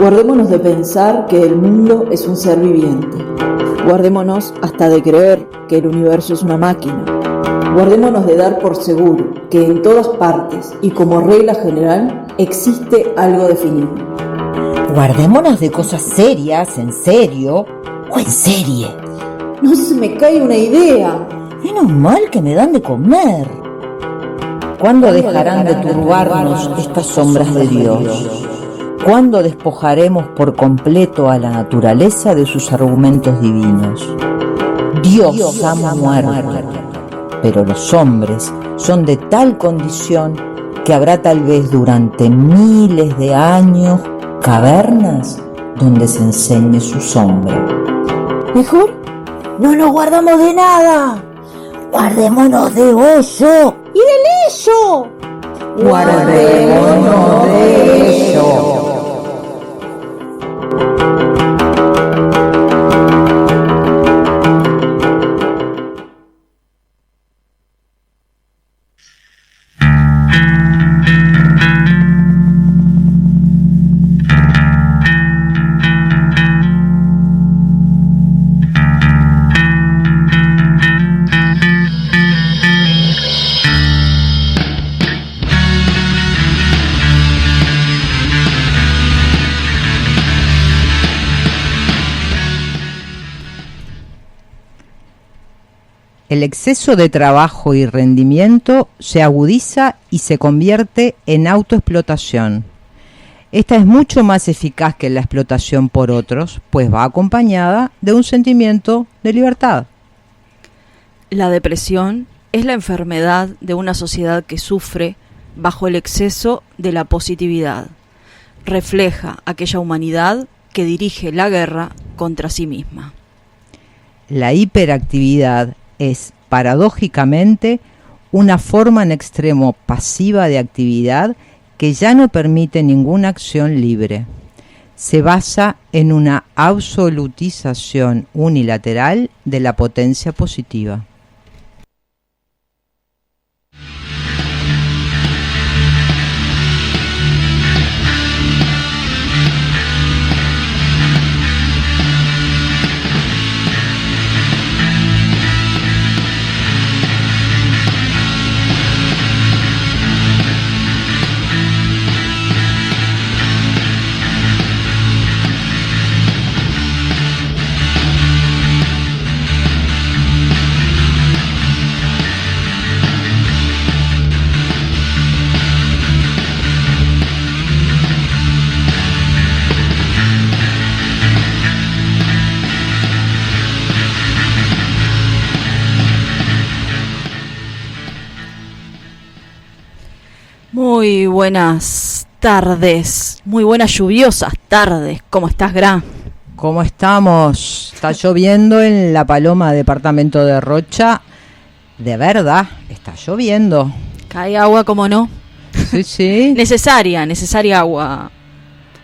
Guardémonos de pensar que el mundo es un ser viviente. Guardémonos hasta de creer que el universo es una máquina. Guardémonos de dar por seguro que en todas partes y como regla general existe algo definido. Guardémonos de cosas serias, en serio o en serie. No se me cae una idea. Menos mal que me dan de comer. ¿Cuándo dejarán de turbarnos estas sombras de Dios? ¿Cuándo despojaremos por completo a la naturaleza de sus argumentos divinos? Dios ha muerto, pero los hombres son de tal condición que habrá tal vez durante miles de años cavernas donde se enseñe su sombra. Mejor no nos guardamos de nada. Guardémonos de eso. ¡Y del eso! Guardémonos de eso. El exceso de trabajo y rendimiento se agudiza y se convierte en autoexplotación. Esta es mucho más eficaz que la explotación por otros, pues va acompañada de un sentimiento de libertad. La depresión es la enfermedad de una sociedad que sufre bajo el exceso de la positividad. Refleja aquella humanidad que dirige la guerra contra sí misma. La hiperactividad es, paradójicamente, una forma en extremo pasiva de actividad que ya no permite ninguna acción libre. Se basa en una absolutización unilateral de la potencia positiva. Muy buenas tardes, muy buenas lluviosas tardes. ¿Cómo estás, Gra? ¿Cómo estamos? Está lloviendo en La Paloma, departamento de Rocha. De verdad, está lloviendo. Cae agua, ¿cómo no? Sí, sí. Necesaria agua,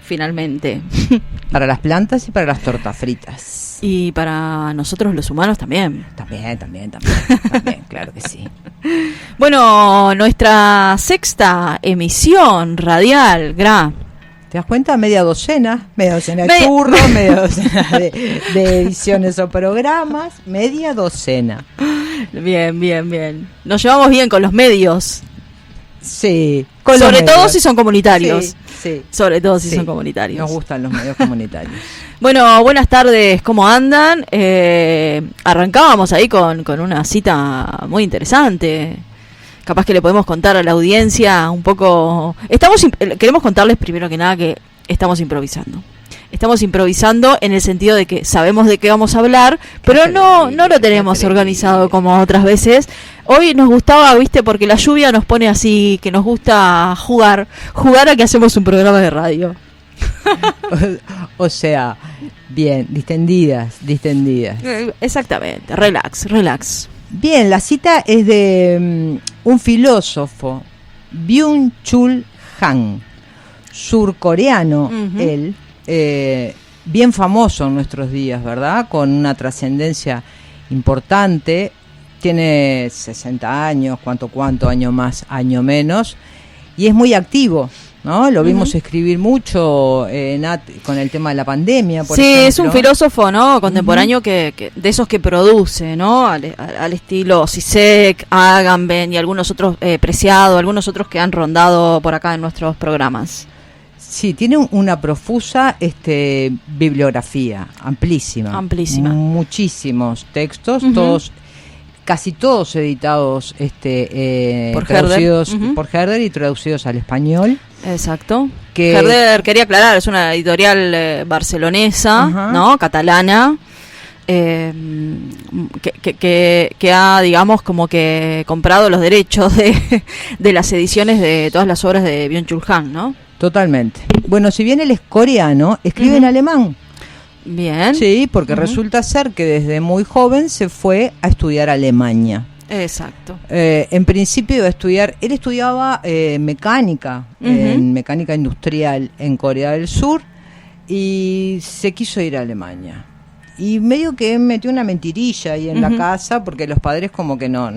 finalmente. Para las plantas y para las tortas fritas. Y para nosotros los humanos también. También, claro que sí. Bueno, nuestra sexta emisión radial, Gra. ¿Te das cuenta? Media docena de churros, media docena de ediciones o programas, media docena. Bien. Nos llevamos bien con los medios. Sí. Sobre todo si son comunitarios. Sí. Sobre todo si son comunitarios. Nos gustan los medios comunitarios. Bueno, buenas tardes, ¿cómo andan? Arrancábamos ahí con una cita muy interesante. Capaz que le podemos contar a la audiencia un poco. Queremos contarles primero que nada que estamos improvisando. Estamos improvisando en el sentido de que sabemos de qué vamos a hablar, pero no lo tenemos organizado como otras veces. Hoy nos gustaba, viste, porque la lluvia nos pone así, que nos gusta jugar a que hacemos un programa de radio. O sea, bien, distendidas. Exactamente, relax. Bien, la cita es de un filósofo, Byung-Chul Han, surcoreano, él, bien famoso en nuestros días, ¿verdad? Con una trascendencia importante, tiene 60 años, cuánto, año más, año menos, y es muy activo, ¿no? Lo vimos escribir mucho con el tema de la pandemia, por ejemplo. Sí, es un filósofo, ¿no? Contemporáneo que de esos que produce, ¿no? Al estilo Zizek, Agamben y algunos otros, Preciado, algunos otros que han rondado por acá en nuestros programas. Sí, tiene una profusa bibliografía, amplísima. Muchísimos textos, casi todos editados por traducidos Herder. Por Herder y traducidos al español. Exacto. Herder, quería aclarar, es una editorial barcelonesa, ¿no? Catalana, que ha, digamos, como que comprado los derechos de las ediciones de todas las obras de Byung-Chul Han, ¿no? Totalmente. Bueno, si bien él es coreano, escribe en alemán. Bien. Sí, porque resulta ser que desde muy joven se fue a estudiar a Alemania. Exacto. En principio él estudiaba mecánica, en mecánica industrial en Corea del Sur, y se quiso ir a Alemania. Y medio que metió una mentirilla ahí en la casa, porque los padres como que no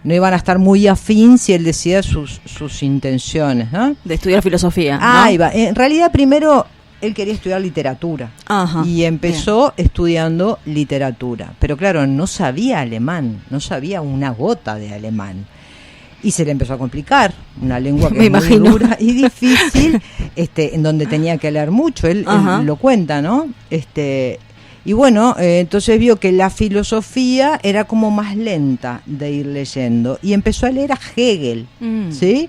iban a estar muy afín si él decía sus intenciones, ¿no? De estudiar filosofía, ¿no? Ahí va. En realidad primero él quería estudiar literatura. Ajá, y empezó estudiando literatura. Pero claro, no sabía alemán, no sabía una gota de alemán. Y se le empezó a complicar, una lengua que es muy dura y difícil, en donde tenía que leer mucho. Él lo cuenta, ¿no? Y bueno, entonces vio que la filosofía era como más lenta de ir leyendo. Y empezó a leer a Hegel, ¿sí?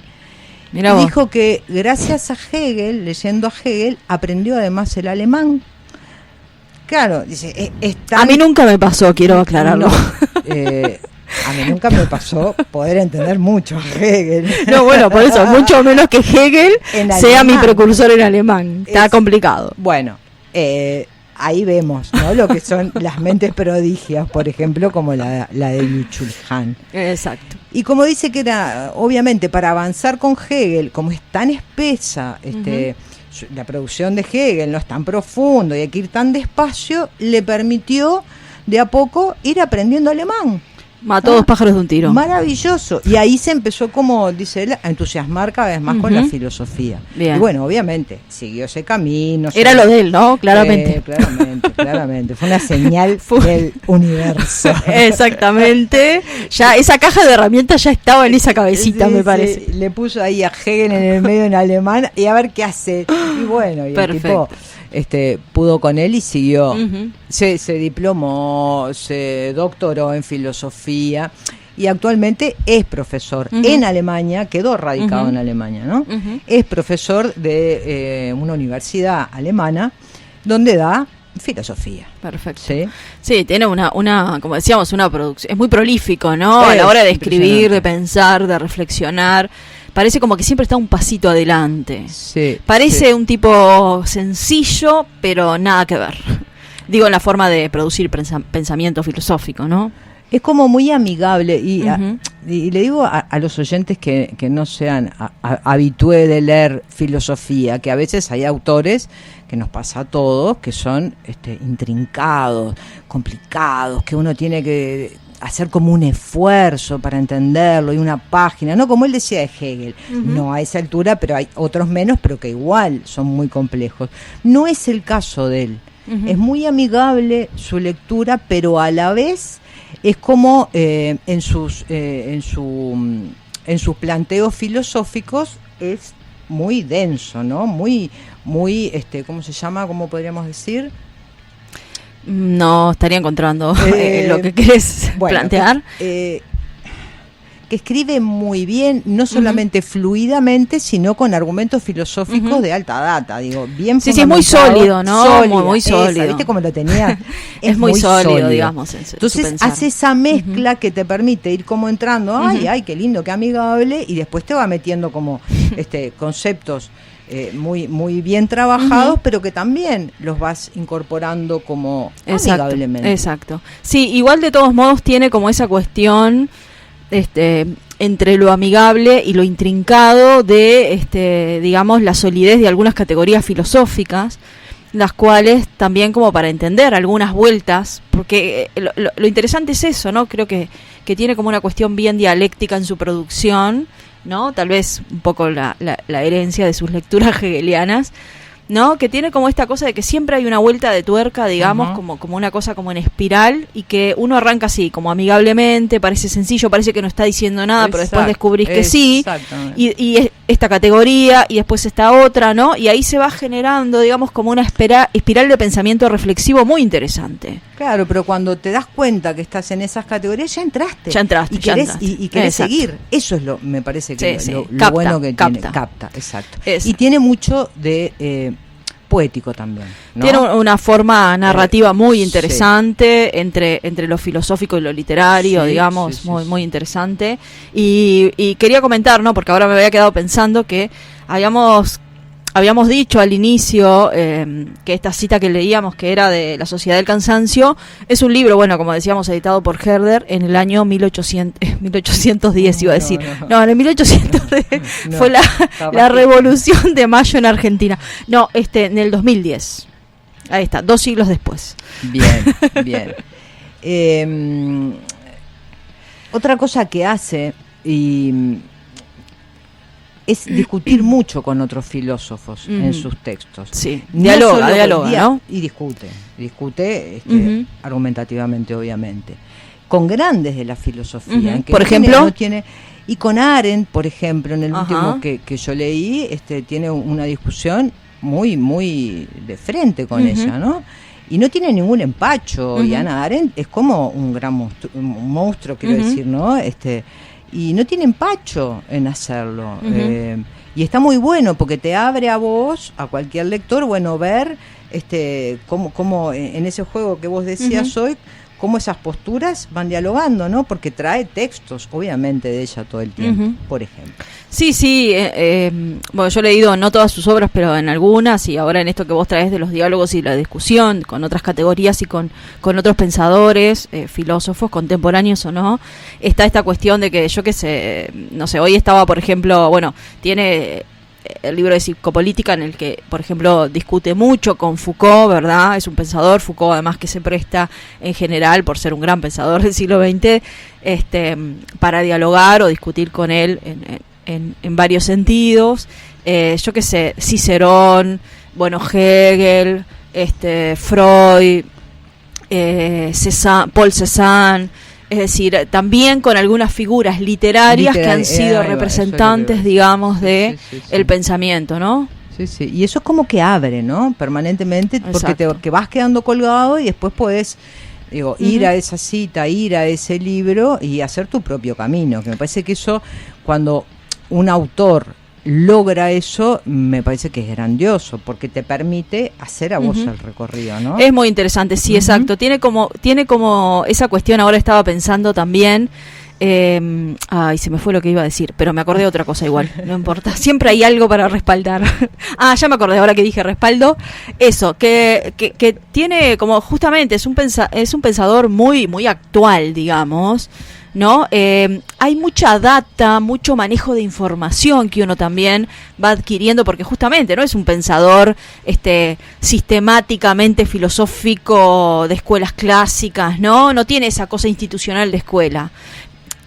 Mirá vos. Dijo que gracias a Hegel, leyendo a Hegel, aprendió además el alemán. Claro, dice, a mí nunca me pasó, quiero aclararlo. No, a mí nunca me pasó poder entender mucho a Hegel. No, bueno, por eso, mucho menos que Hegel sea mi precursor en alemán. Está complicado. Bueno, ahí vemos, ¿no? Lo que son las mentes prodigias, por ejemplo, como la de Byung-Chul Han. Exacto. Y como dice que era, obviamente, para avanzar con Hegel, como es tan espesa, la producción de Hegel no es tan profundo y hay que ir tan despacio, le permitió de a poco ir aprendiendo alemán. Mató dos pájaros de un tiro. Maravilloso. Y ahí se empezó, como dice él, a entusiasmar cada vez más con la filosofía. Bien. Y bueno, obviamente, siguió ese camino. Era lo de él, ¿no? Claramente. Claramente. Fue una señal del universo. Exactamente. Ya esa caja de herramientas ya estaba en esa cabecita, me parece. Sí. Le puso ahí a Hegel en el medio en alemán y a ver qué hace. Y bueno, y perfecto. El tipo pudo con él y siguió. Se diplomó, se doctoró en filosofía y actualmente es profesor en Alemania, quedó radicado en Alemania, ¿no? Es profesor de una universidad alemana donde da filosofía. Perfecto. Sí, tiene una, como decíamos, una producción, es muy prolífico, ¿no? A la hora de escribir, de pensar, de reflexionar. Parece como que siempre está un pasito adelante. Sí. Parece un tipo sencillo, pero nada que ver. Digo, en la forma de producir pensamiento filosófico, ¿no? Es como muy amigable y le digo a los oyentes que no sean habitué de leer filosofía, que a veces hay autores, que nos pasa a todos, que son intrincados, complicados, que uno tiene que hacer como un esfuerzo para entenderlo, y una página, no como él decía de Hegel, no a esa altura, pero hay otros menos, pero que igual son muy complejos. No es el caso de él. Es muy amigable su lectura, pero a la vez es como en sus planteos filosóficos es muy denso, ¿no? Muy ¿cómo se llama? ¿Cómo podríamos decir? No, estaría encontrando lo que querés plantear. Que escribe muy bien, no solamente fluidamente, sino con argumentos filosóficos de alta data, digo, bien sí, es muy sólido, ¿no? Muy sólido. ¿Viste cómo lo tenía? Es muy sólido, digamos. Entonces hace esa mezcla que te permite ir como entrando, ay, qué lindo, qué amigable, y después te va metiendo como conceptos muy bien trabajados, pero que también los vas incorporando como amigablemente. Exacto. Sí, igual de todos modos tiene como esa cuestión entre lo amigable y lo intrincado de, digamos, la solidez de algunas categorías filosóficas, las cuales también como para entender algunas vueltas, porque lo interesante es eso, ¿no? Creo que tiene como una cuestión bien dialéctica en su producción, ¿no? Tal vez un poco la herencia de sus lecturas hegelianas, ¿no? Que tiene como esta cosa de que siempre hay una vuelta de tuerca, digamos, como una cosa como en espiral, y que uno arranca así, como amigablemente, parece sencillo, parece que no está diciendo nada, pero después descubrís que sí, y esta categoría, y después esta otra, ¿no? Y ahí se va generando, digamos, como una espiral de pensamiento reflexivo muy interesante. Claro, pero cuando te das cuenta que estás en esas categorías, ya entraste. Y querés seguir. Eso es me parece que lo capta, bueno que tiene. Capta, exacto. Eso. Y tiene mucho de poético también, ¿no? Tiene una forma narrativa muy interesante, entre lo filosófico y lo literario, digamos, muy interesante. Y quería comentar, ¿no? Porque ahora me había quedado pensando que habíamos dicho al inicio que esta cita que leíamos, que era de La Sociedad del Cansancio, es un libro, bueno, como decíamos, editado por Herder en el año 1810, iba a decir. No, en el 1810 fue la Revolución de Mayo en Argentina. No, en el 2010. Ahí está, 2 siglos después. Bien. Otra cosa que hace es discutir mucho con otros filósofos en sus textos. Sí, dialoga, ¿no? Y discute argumentativamente, obviamente. Con grandes de la filosofía. Por ejemplo... Y con Arendt, por ejemplo, en el último que yo leí, tiene una discusión muy, muy de frente con ella, ¿no? Y no tiene ningún empacho. Y Hannah Arendt es como un gran monstruo, quiero decir, ¿no? Y no tiene empacho en hacerlo. Y está muy bueno porque te abre a vos, a cualquier lector, bueno, ver cómo en ese juego que vos decías hoy, cómo esas posturas van dialogando, ¿no? Porque trae textos, obviamente, de ella todo el tiempo, por ejemplo. Sí, bueno, yo he leído no todas sus obras, pero en algunas, y ahora en esto que vos traes de los diálogos y la discusión con otras categorías y con otros pensadores, filósofos, contemporáneos o no, está esta cuestión de que yo qué sé, no sé, hoy estaba, por ejemplo, bueno, tiene el libro de psicopolítica en el que, por ejemplo, discute mucho con Foucault, ¿verdad? Es un pensador, Foucault, además, que se presta en general, por ser un gran pensador del siglo XX, para dialogar o discutir con él en varios sentidos. Yo qué sé, Cicerón, bueno, Hegel, Freud, Paul Cézanne. Es decir, también con algunas figuras literarias que han sido representantes, digamos, de el pensamiento, ¿no? Sí. Y eso es como que abre, ¿no? Permanentemente, porque que vas quedando colgado y después podés, ir a esa cita, ir a ese libro y hacer tu propio camino. Que me parece que eso, cuando un autor logra eso, me parece que es grandioso, porque te permite hacer a vos el recorrido, ¿no? Es muy interesante, sí, exacto. Tiene como esa cuestión, ahora estaba pensando también, se me fue lo que iba a decir, pero me acordé de otra cosa igual, no importa, siempre hay algo para respaldar. Ya me acordé, ahora que dije respaldo, eso, que tiene como, justamente, es un pensador muy, muy actual, digamos, ¿no? Hay mucha data, mucho manejo de información que uno también va adquiriendo, porque justamente no es un pensador sistemáticamente filosófico de escuelas clásicas, no tiene esa cosa institucional de escuela.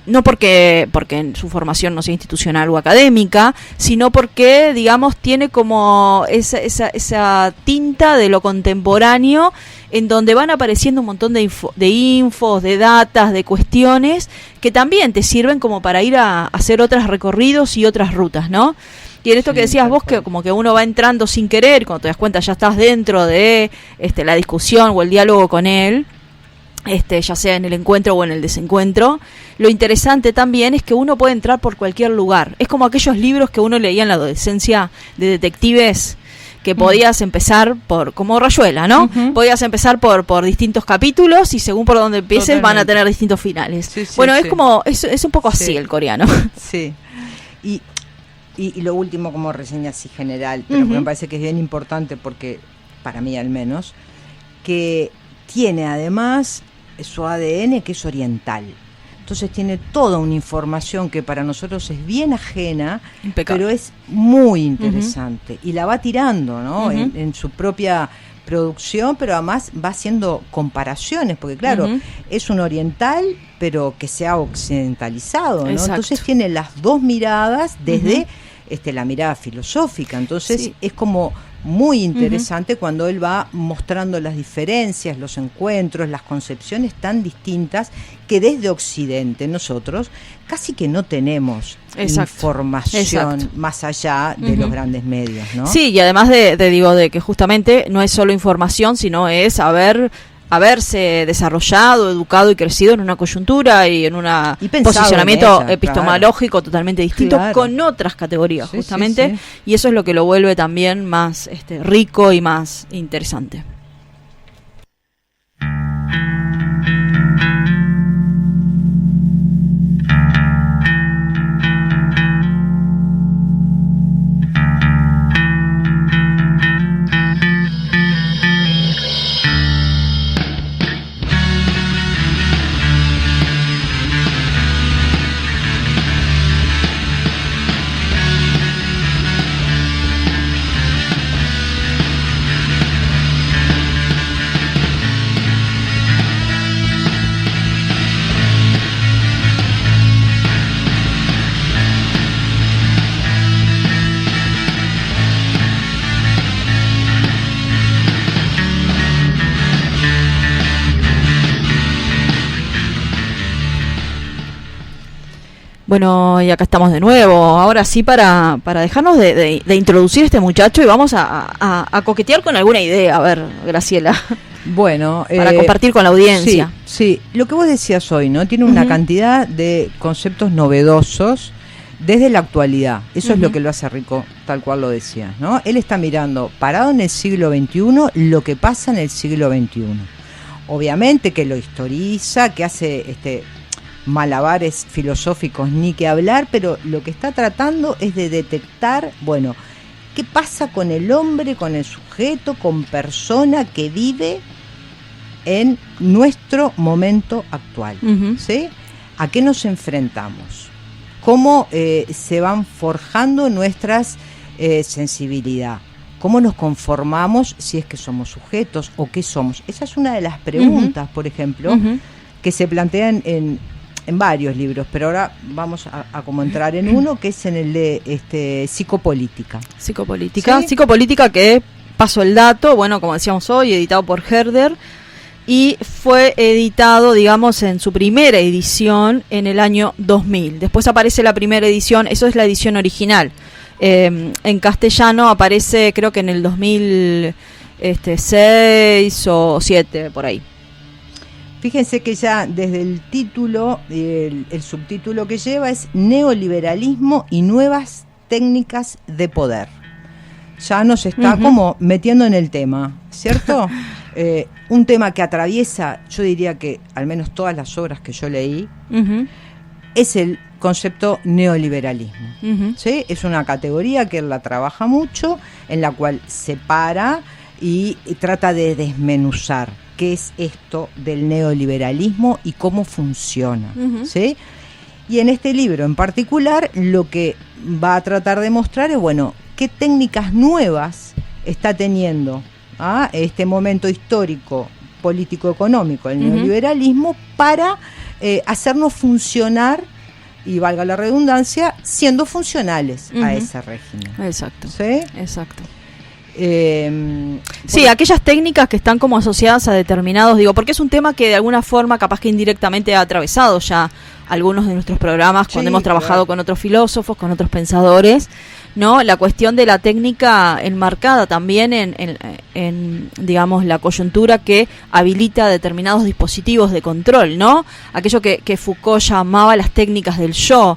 No porque su formación no sea institucional o académica, sino porque, digamos, tiene como esa tinta de lo contemporáneo, en donde van apareciendo un montón de infos, de datas, de cuestiones que también te sirven como para ir a hacer otros recorridos y otras rutas, ¿no? Y en esto que decías vos, que como que uno va entrando sin querer, cuando te das cuenta ya estás dentro de la discusión o el diálogo con él, ya sea en el encuentro o en el desencuentro. Lo interesante también es que uno puede entrar por cualquier lugar. Es como aquellos libros que uno leía en la adolescencia de detectives, que podías empezar como Rayuela, ¿no? Podías empezar por distintos capítulos y según por donde empieces van a tener distintos finales. Bueno, es como, es un poco así el coreano. Sí. Y lo último, como reseña así general, pero me parece que es bien importante porque, para mí al menos, que tiene además su ADN que es oriental. Entonces tiene toda una información que para nosotros es bien ajena, pero es muy interesante. Y la va tirando, ¿no? En su propia producción, pero además va haciendo comparaciones, porque claro, es un oriental, pero que se ha occidentalizado, ¿no? Entonces tiene las dos miradas desde la mirada filosófica, entonces es como muy interesante cuando él va mostrando las diferencias, los encuentros, las concepciones tan distintas que desde Occidente nosotros casi que no tenemos información más allá de los grandes medios, ¿no? Sí, y además de que justamente no es solo información, sino es haberse desarrollado, educado y crecido en una coyuntura y en un posicionamiento epistemológico totalmente distinto, con otras categorías, justamente, y eso es lo que lo vuelve también más rico y más interesante. Bueno, y acá estamos de nuevo. Ahora sí, para dejarnos de introducir a este muchacho, y vamos a coquetear con alguna idea. A ver, Graciela. Bueno, para compartir con la audiencia. Sí, lo que vos decías hoy, ¿no? Tiene una cantidad de conceptos novedosos desde la actualidad. Eso es lo que lo hace rico, tal cual lo decías, ¿no? Él está mirando, parado en el siglo XXI, lo que pasa en el siglo XXI. Obviamente que lo historiza, que hace malabares filosóficos ni que hablar, pero lo que está tratando es de detectar, bueno, qué pasa con el hombre, con el sujeto, con persona que vive en nuestro momento actual, ¿sí? ¿A qué nos enfrentamos? ¿Cómo se van forjando nuestras sensibilidad? ¿Cómo nos conformamos si es que somos sujetos o qué somos? Esa es una de las preguntas, por ejemplo, que se plantean en varios libros, pero ahora vamos a como entrar en uno que es en el de psicopolítica. Psicopolítica, que paso el dato, bueno, como decíamos hoy, editado por Herder, y fue editado, digamos, en su primera edición en el año 2000. Después aparece la primera edición, eso es la edición original. En castellano aparece, creo que en el 2006 o 7, por ahí. Fíjense que ya desde el título, el subtítulo que lleva es Neoliberalismo y nuevas técnicas de poder. Ya nos está como metiendo en el tema, ¿cierto? Un tema que atraviesa, yo diría que al menos todas las obras que yo leí, es el concepto neoliberalismo. ¿Sí? Es una categoría que él la trabaja mucho, en la cual separa y trata de desmenuzar qué es esto del neoliberalismo y cómo funciona, ¿sí? Y en este libro en particular lo que va a tratar de mostrar es, bueno, qué técnicas nuevas está teniendo este momento histórico, político-económico, el neoliberalismo, para hacernos funcionar, y valga la redundancia, siendo funcionales a ese régimen. Exacto. ¿Sí? Exacto. Sí, aquellas técnicas que están como asociadas a determinados, porque es un tema que de alguna forma capaz que indirectamente ha atravesado ya algunos de nuestros programas cuando hemos trabajado con otros filósofos, con otros pensadores, ¿no? La cuestión de la técnica enmarcada también en digamos, la coyuntura que habilita determinados dispositivos de control, ¿no? Aquello que Foucault llamaba las técnicas del yo,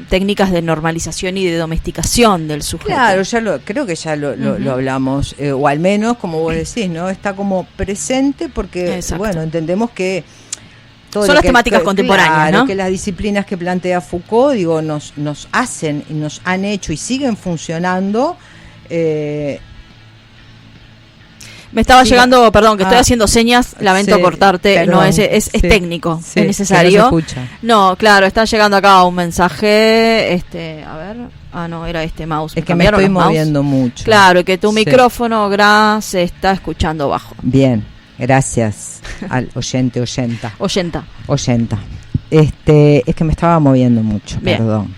técnicas de normalización y de domesticación del sujeto. Claro, creo que ya lo hablamos, o al menos, como vos decís, ¿no? Está como presente porque, bueno, entendemos que son las temáticas contemporáneas, ¿no? Que las disciplinas que plantea Foucault, nos hacen y nos han hecho y siguen funcionando. Me estaba llegando, perdón, que estoy haciendo señas, lamento cortarte, perdón, no, es técnico, es necesario. No se escucha. No, claro, está llegando acá un mensaje, a ver, Ah, no, era este mouse. Es que me estoy moviendo mucho. Claro, que tu Sí. micrófono se está escuchando bajo. Bien, gracias al oyente. 80. Es que me estaba moviendo mucho, Bien. perdón.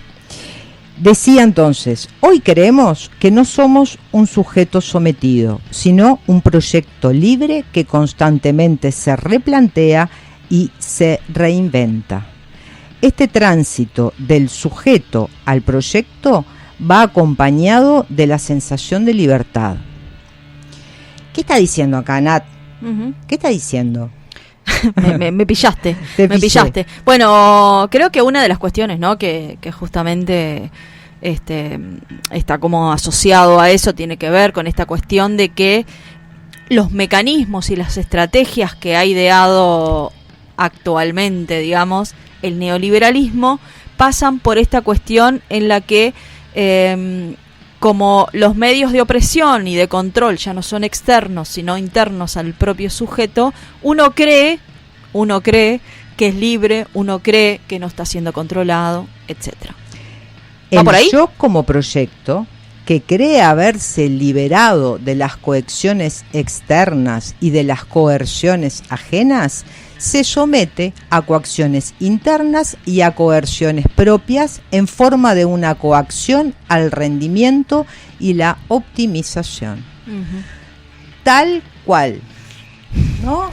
Decía entonces, hoy creemos que no somos un sujeto sometido, sino un proyecto libre que constantemente se replantea y se reinventa. Este tránsito del sujeto al proyecto va acompañado de la sensación de libertad. ¿Qué está diciendo acá, Nat? Ujú. ¿Qué está diciendo? Me pillaste. Te Me pillé. pillaste. Bueno, creo que una de las cuestiones, ¿no? Que justamente está como asociado a eso, tiene que ver con esta cuestión de que los mecanismos y las estrategias que ha ideado actualmente, digamos, el neoliberalismo, pasan por esta cuestión en la que como los medios de opresión y de control ya no son externos sino internos al propio sujeto, uno cree que es libre, uno cree que no está siendo controlado, etcétera. ¿Va El por ahí? yo como proyecto, que cree haberse liberado de las coacciones externas y de las coerciones ajenas, se somete a coacciones internas y a coerciones propias en forma de una coacción al rendimiento y la optimización. Ujú. Tal cual, ¿no?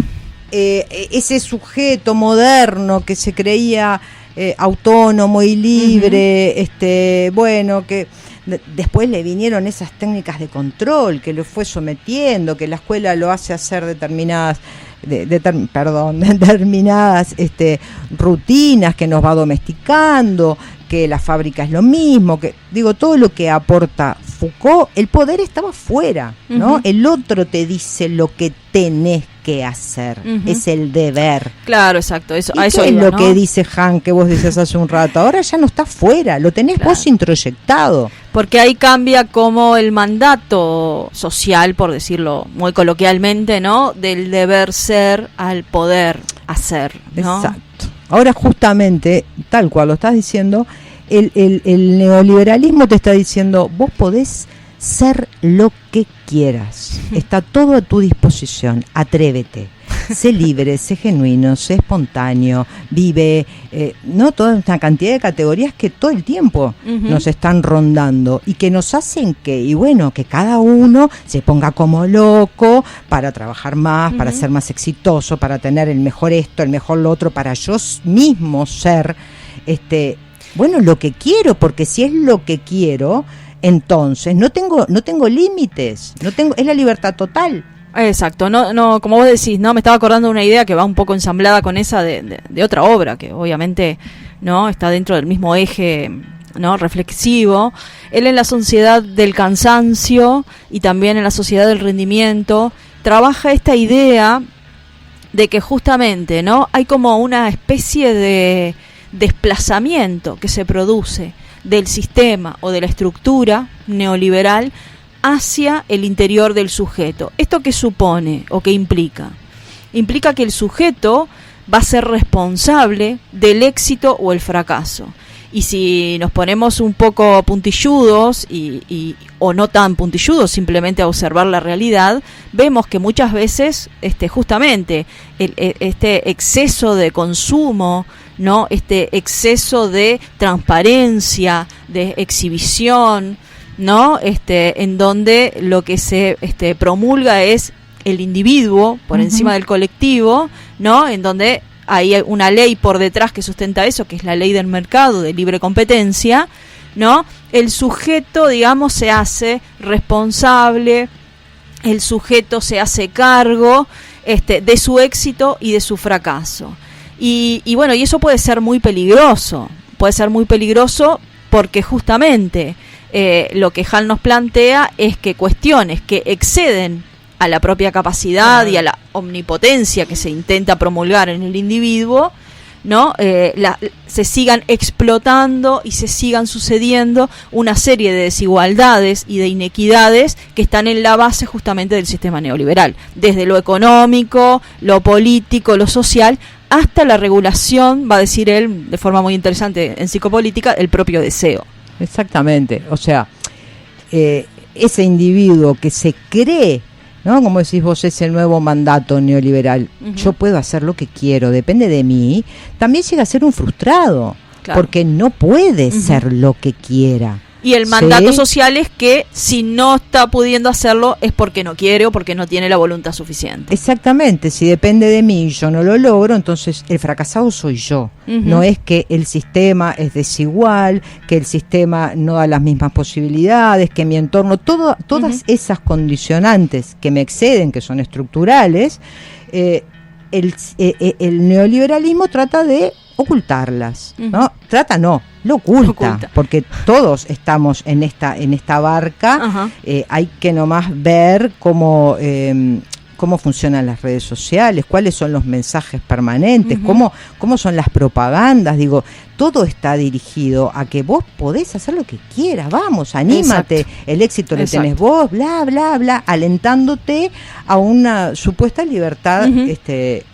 Ese sujeto moderno que se creía autónomo y libre, bueno, que después le vinieron esas técnicas de control que lo fue sometiendo, que la escuela lo hace hacer determinadas rutinas, que nos va domesticando, que la fábrica es lo mismo, que digo, todo lo que aporta Foucault, el poder estaba fuera, ¿no? Ujú. El otro te dice lo que tenés que hacer, Ujú. es el deber. Claro, exacto. Eso, ¿Y a eso qué es iba, lo ¿no? que dice Han, que vos decías hace un rato? Ahora ya no está fuera, lo tenés Claro. vos introyectado. Porque ahí cambia como el mandato social, por decirlo muy coloquialmente, ¿no? Del deber ser al poder hacer, ¿no? Exacto. Ahora justamente, tal cual lo estás diciendo, el neoliberalismo te está diciendo, vos podés ser lo que quieras, está todo a tu disposición, atrévete, sé libre, sé genuino, sé espontáneo, vive, no toda una cantidad de categorías que todo el tiempo Ujú. nos están rondando y que nos hacen que cada uno se ponga como loco para trabajar más, para Ujú. ser más exitoso, para tener el mejor esto, el mejor lo otro, para yo mismo ser, bueno, lo que quiero, porque si es lo que quiero, entonces no tengo límites, es la libertad total. Exacto, no, como vos decís, no, me estaba acordando de una idea que va un poco ensamblada con esa de otra obra, que obviamente no está dentro del mismo eje, ¿no? Reflexivo. Él en la sociedad del cansancio y también en la sociedad del rendimiento trabaja esta idea de que justamente, ¿no? Hay como una especie de desplazamiento que se produce del sistema o de la estructura neoliberal hacia el interior del sujeto. ¿Esto qué supone o qué implica? Implica que el sujeto va a ser responsable del éxito o el fracaso. Y si nos ponemos un poco puntilludos o no tan puntilludos, simplemente a observar la realidad, vemos que muchas veces justamente este exceso de consumo, ¿no? Este exceso de transparencia, de exhibición, ¿no? En donde lo que se promulga es el individuo por Ujú. encima del colectivo, ¿no? En donde hay una ley por detrás que sustenta eso, que es la ley del mercado, de libre competencia, ¿no? El sujeto, digamos, se hace responsable, el sujeto se hace cargo de su éxito y de su fracaso. Y bueno, y eso puede ser muy peligroso porque justamente lo que Hall nos plantea es que cuestiones que exceden a la propia capacidad y a la omnipotencia que se intenta promulgar en el individuo, ¿no? Se sigan explotando y se sigan sucediendo una serie de desigualdades y de inequidades que están en la base justamente del sistema neoliberal, desde lo económico, lo político, lo social, hasta la regulación, va a decir él de forma muy interesante en psicopolítica, el propio deseo. Exactamente. O sea, ese individuo que se cree, ¿no? Como decís vos, es el nuevo mandato neoliberal. Yo puedo hacer lo que quiero, depende de mí. También llega a ser un frustrado, claro, porque no puede ser lo que quiera. Y el mandato social es que si no está pudiendo hacerlo es porque no quiere o porque no tiene la voluntad suficiente. Exactamente, si depende de mí y yo no lo logro, entonces el fracasado soy yo. No es que el sistema es desigual, que el sistema no da las mismas posibilidades, que mi entorno, todas esas condicionantes que me exceden, que son estructurales, el neoliberalismo trata de ocultarlas, ¿no? Lo oculta, porque todos estamos en esta barca. Hay que nomás ver cómo funcionan las redes sociales, cuáles son los mensajes permanentes, cómo son las propagandas. Digo, todo está dirigido a que vos podés hacer lo que quieras, vamos, anímate. Exacto. El éxito lo tenés vos, bla, bla, bla, alentándote a una supuesta libertad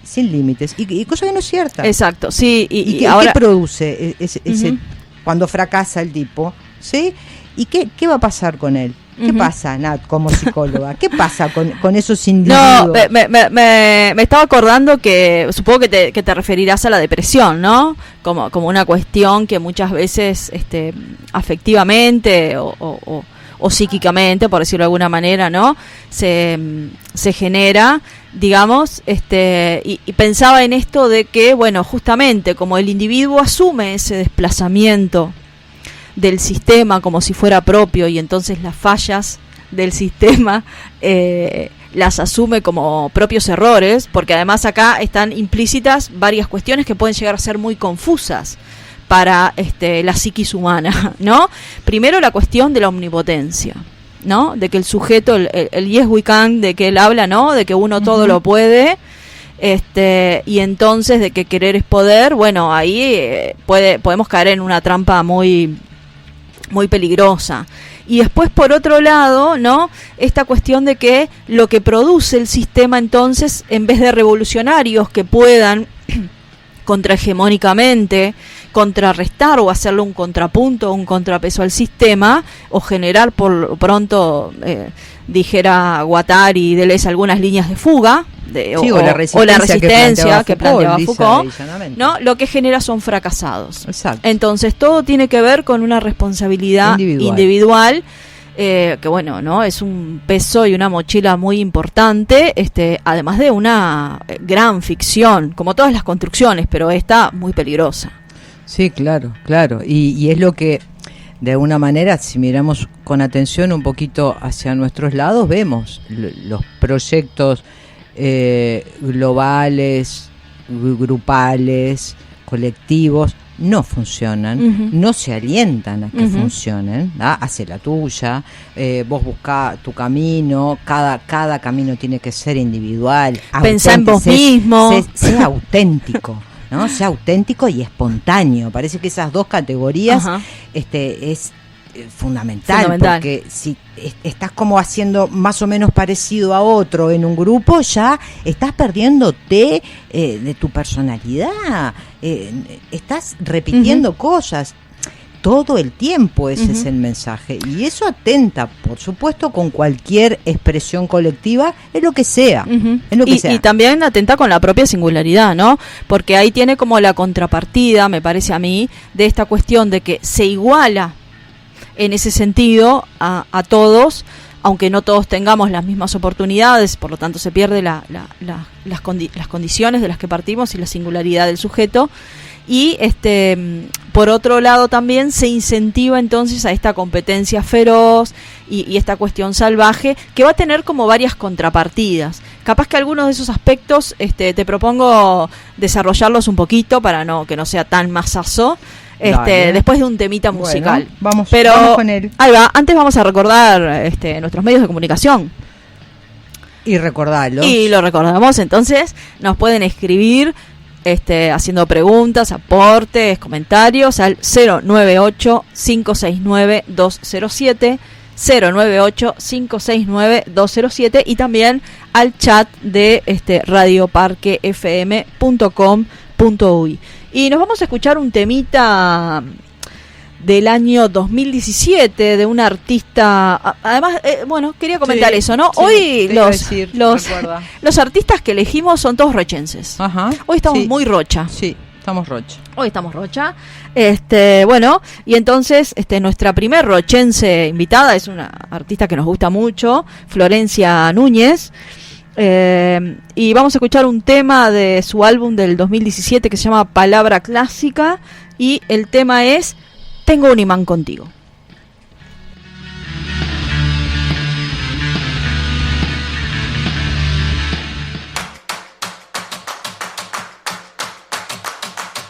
sin límites, y cosa que no es cierta. Exacto, sí. ¿Y ahora qué produce ese cuando fracasa el tipo? ¿Sí? ¿Y qué va a pasar con él? ¿Qué pasa, Nat, como psicóloga? ¿Qué pasa con esos individuos? No, me estaba acordando que supongo que te referirás a la depresión, ¿no? Como una cuestión que muchas veces afectivamente o psíquicamente, por decirlo de alguna manera, ¿no? Se genera, digamos, y pensaba en esto de que, bueno, justamente como el individuo asume ese desplazamiento del sistema como si fuera propio, y entonces las fallas del sistema las asume como propios errores, porque además acá están implícitas varias cuestiones que pueden llegar a ser muy confusas para la psiquis humana, ¿no? Primero, la cuestión de la omnipotencia, ¿no? De que el sujeto, el yes we can, de que él habla, ¿no? De que uno todo lo puede. Y entonces de que querer es poder. Bueno, ahí podemos caer en una trampa muy peligrosa. Y después, por otro lado, ¿no? Esta cuestión de que lo que produce el sistema, entonces, en vez de revolucionarios que puedan contrahegemónicamente contrarrestar o hacerle un contrapunto, un contrapeso al sistema, o generar por pronto, dijera Guattari, Deleuze, algunas líneas de fuga, o la resistencia que planteaba Foucault, ¿no? Lo que genera son fracasados. Exacto. Entonces todo tiene que ver con una responsabilidad individual, que bueno, ¿no? Es un peso y una mochila muy importante, además de una gran ficción, como todas las construcciones, pero esta muy peligrosa. Sí, claro. Y es lo que, de alguna manera, si miramos con atención un poquito hacia nuestros lados, vemos los proyectos globales, grupales, colectivos, no funcionan, no se alientan a que funcionen, ¿da? Hace la tuya, vos buscá tu camino, cada camino tiene que ser individual. Pensá en vos mismo. Sea auténtico, ¿no? Sea auténtico y espontáneo. Parece que esas dos categorías es fundamental, porque si estás como haciendo más o menos parecido a otro en un grupo, ya estás perdiéndote de tu personalidad, estás repitiendo cosas todo el tiempo. Ese es el mensaje, y eso atenta, por supuesto, con cualquier expresión colectiva, en lo que sea, y también atenta con la propia singularidad, ¿no? Porque ahí tiene como la contrapartida, me parece a mí, de esta cuestión de que se iguala en ese sentido a todos, aunque no todos tengamos las mismas oportunidades, por lo tanto se pierde las condiciones de las que partimos y la singularidad del sujeto. Y por otro lado también se incentiva entonces a esta competencia feroz y esta cuestión salvaje, que va a tener como varias contrapartidas. Capaz que algunos de esos aspectos te propongo desarrollarlos un poquito para que no sea tan masazo. Después de un temita musical. Vamos con él. Ahí va. Antes vamos a recordar nuestros medios de comunicación. Y recordarlos. Y lo recordamos, entonces nos pueden escribir haciendo preguntas, aportes, comentarios al 098-569-207, 098-569-207, y también al chat de radioparquefm.com.uy. Y nos vamos a escuchar un temita del año 2017 de una artista. Además, bueno, quería comentar eso, ¿no? Sí, hoy recuerda. los artistas que elegimos son todos rochenses. Ajá. Hoy estamos Sí. muy rocha. Sí, estamos rocha. Hoy estamos rocha. Bueno, y entonces nuestra primer rochense invitada es una artista que nos gusta mucho, Florencia Núñez. Y vamos a escuchar un tema de su álbum del 2017 que se llama Palabra Clásica, y el tema es Tengo un imán contigo.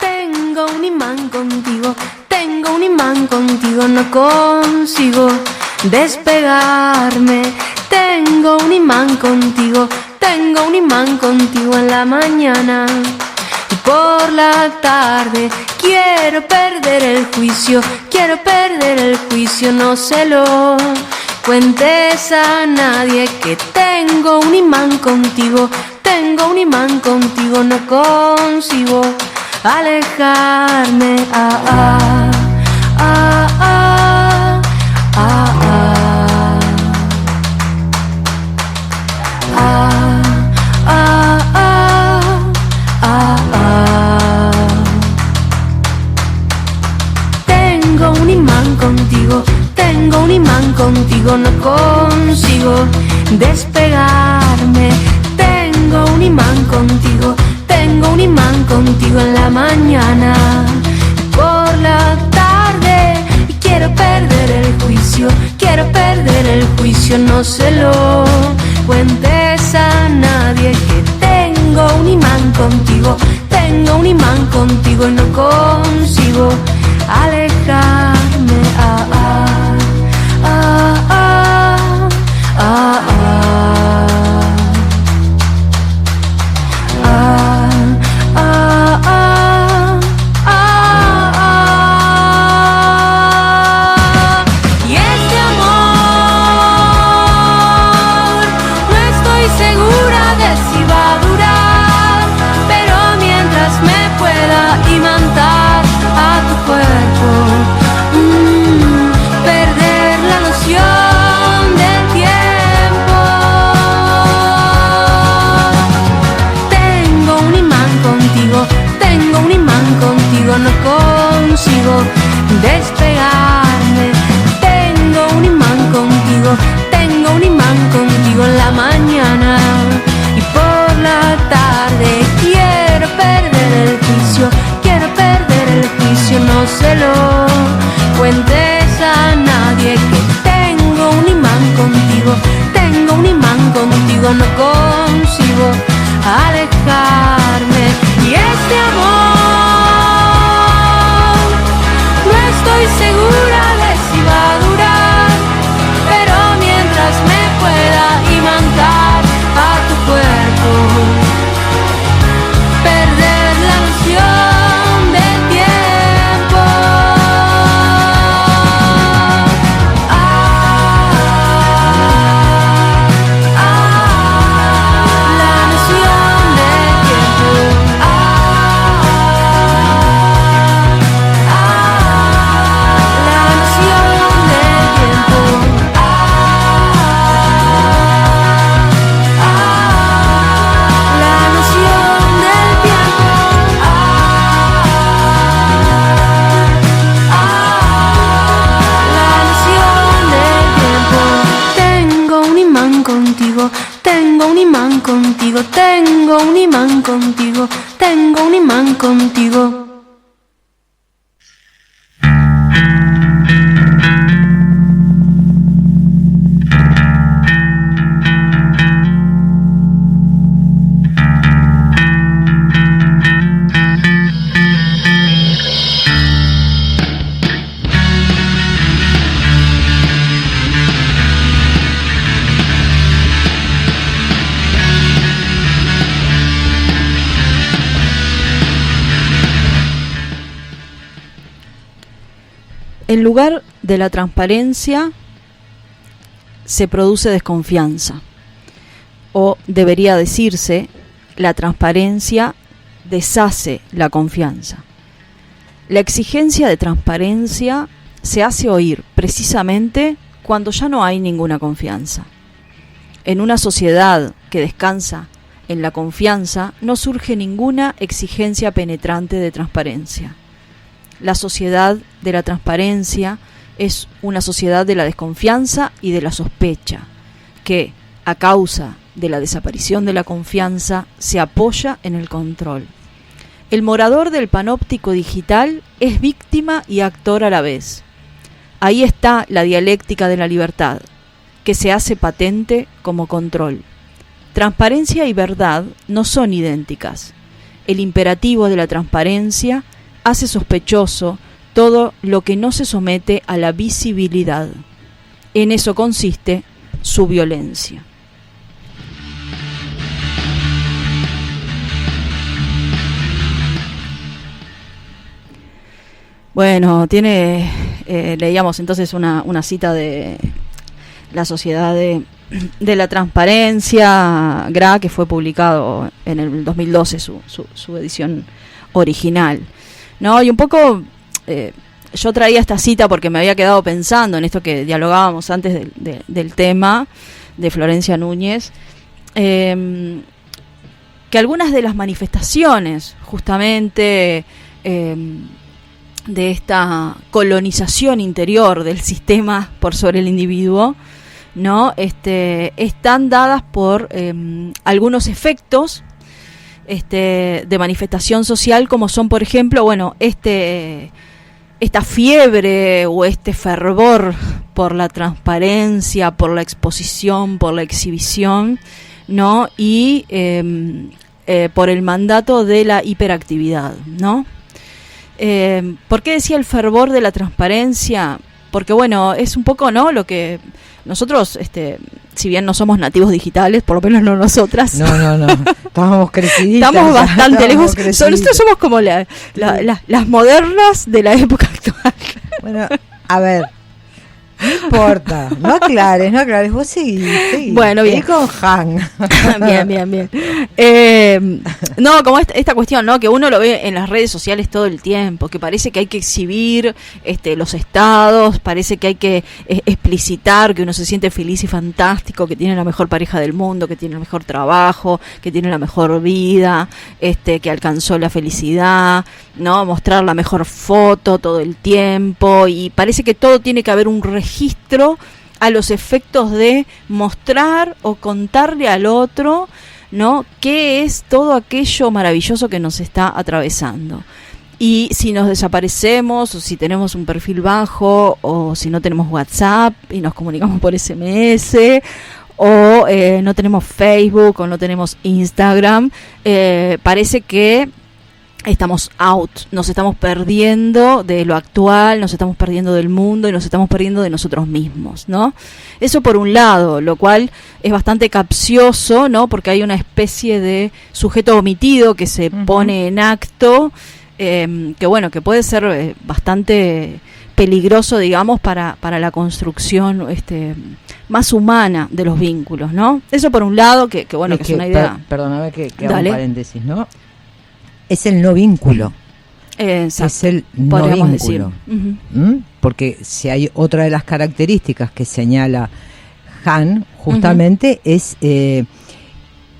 Tengo un imán contigo, tengo un imán contigo, no consigo despegarme. Tengo un imán contigo, tengo un imán contigo en la mañana y por la tarde. Quiero perder el juicio, no se lo cuentes a nadie que tengo un imán contigo, no consigo alejarme. Tengo un imán contigo, no consigo despegarme. Tengo un imán contigo en la mañana y por la tarde. Y quiero perder el juicio, no se lo cuentes a nadie que tengo un imán contigo, y no consigo alejarme. Y este amor no estoy segura de si va a durar, pero mientras me pueda imantar a tu cuerpo, perder la noción del tiempo. Tengo un imán contigo, no consigo despegarme. Tengo un imán contigo en la mañana y por la tarde. Quiero perder el juicio, no se lo cuentes a nadie que tengo un imán contigo, no consigo alejarme. Y este amor no estoy segura de si va a durar, pero mientras me pueda imantar a tu cuerpo, perder la noción del tiempo. La noción del tiempo. La noción del tiempo. La noción del tiempo. La noción del tiempo. Tengo un imán contigo, tengo un imán contigo, tengo un imán contigo, tengo un imán contigo. En lugar de la transparencia se produce desconfianza, o debería decirse, la transparencia deshace la confianza. La exigencia de transparencia se hace oír precisamente cuando ya no hay ninguna confianza. En una sociedad que descansa en la confianza, no surge ninguna exigencia penetrante de transparencia. La sociedad de la transparencia es una sociedad de la desconfianza y de la sospecha, que, a causa de la desaparición de la confianza, se apoya en el control. El morador del panóptico digital es víctima y actor a la vez. Ahí está la dialéctica de la libertad, que se hace patente como control. Transparencia y verdad no son idénticas. El imperativo de la transparencia hace sospechoso todo lo que no se somete a la visibilidad. En eso consiste su violencia. Bueno, leíamos entonces una cita de La Sociedad de la Transparencia, Gra, que fue publicado en el 2012, su edición original, ¿no? Y un poco yo traía esta cita porque me había quedado pensando en esto que dialogábamos antes del tema de Florencia Núñez, que algunas de las manifestaciones justamente de esta colonización interior del sistema por sobre el individuo, ¿no? Están dadas por algunos efectos de manifestación social, como son, por ejemplo, bueno, esta fiebre o este fervor por la transparencia, por la exposición, por la exhibición, ¿no? Y por el mandato de la hiperactividad, ¿no? ¿Por qué decía el fervor de la transparencia? Porque, bueno, es un poco, ¿no?, lo que nosotros, si bien no somos nativos digitales, por lo menos no nosotras. No. Estamos creciditas. Estamos bastante lejos. Nosotros somos como las modernas de la época actual. Bueno, a ver. No importa, no aclares, vos seguís. Bueno, bien. con Han. Bien. No, como esta cuestión, ¿no?, que uno lo ve en las redes sociales todo el tiempo, que parece que hay que exhibir los estados, parece que hay que explicitar que uno se siente feliz y fantástico, que tiene la mejor pareja del mundo, que tiene el mejor trabajo, que tiene la mejor vida, que alcanzó la felicidad, ¿no? Mostrar la mejor foto todo el tiempo, y parece que todo tiene que haber un registro a los efectos de mostrar o contarle al otro, ¿no?, qué es todo aquello maravilloso que nos está atravesando. Y si nos desaparecemos, o si tenemos un perfil bajo, o si no tenemos WhatsApp y nos comunicamos por SMS, o no tenemos Facebook, o no tenemos Instagram, parece que estamos out, nos estamos perdiendo de lo actual, nos estamos perdiendo del mundo y nos estamos perdiendo de nosotros mismos, ¿no? Eso por un lado, lo cual es bastante capcioso, ¿no?, porque hay una especie de sujeto omitido que se pone en acto, que bueno, que puede ser bastante peligroso, digamos, para la construcción más humana de los vínculos, ¿no? Eso por un lado, que bueno, que es una idea. Perdóname que haga un paréntesis, ¿no? Es el no vínculo. Exacto. Es el no vínculo. Porque si hay otra de las características que señala Han, justamente, es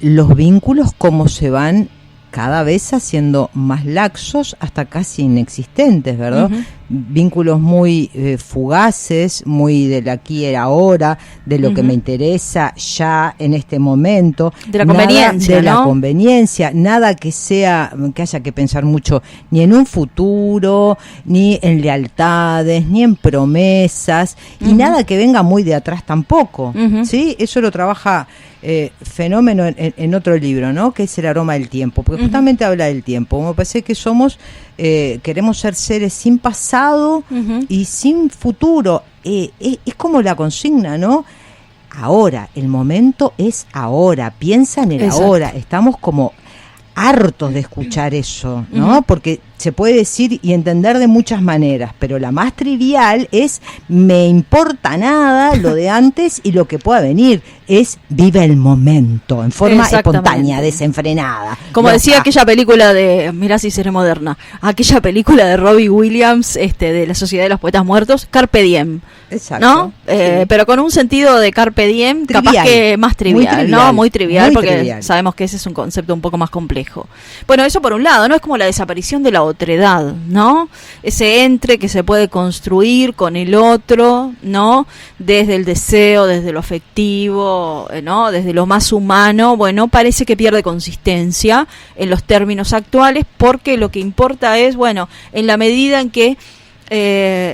los vínculos como se van cada vez haciendo más laxos hasta casi inexistentes, ¿verdad? Vínculos muy fugaces, muy del aquí y el ahora, de lo que me interesa ya en este momento. De la conveniencia, de la conveniencia, nada que haya que pensar mucho, ni en un futuro, ni en lealtades, ni en promesas, y nada que venga muy de atrás tampoco, ¿sí? Eso lo trabaja Fenómeno en otro libro, ¿no?, que es El aroma del tiempo, porque justamente habla del tiempo. Me parece que queremos ser seres sin pasado y sin futuro. Es como la consigna, ¿no? Ahora, el momento es ahora, piensa en el ahora. Estamos como hartos de escuchar eso, ¿no? Porque se puede decir y entender de muchas maneras, pero la más trivial es me importa nada lo de antes y lo que pueda venir, es vive el momento en forma espontánea, desenfrenada. Como decía aquella película de, mirá si seré moderna, aquella película de Robbie Williams, de la Sociedad de los Poetas Muertos, Carpe Diem. Exacto. ¿No? Sí. Pero con un sentido de Carpe Diem, trivial, capaz que más trivial, ¿no? Muy trivial, porque trivial. Sabemos que ese es un concepto un poco más complejo. Bueno, eso por un lado, ¿no? Es como la desaparición de la otredad, ¿no? Ese entre que se puede construir con el otro, ¿no? Desde el deseo, desde lo afectivo, ¿no? Desde lo más humano, bueno, parece que pierde consistencia en los términos actuales, porque lo que importa es, bueno, en la medida en que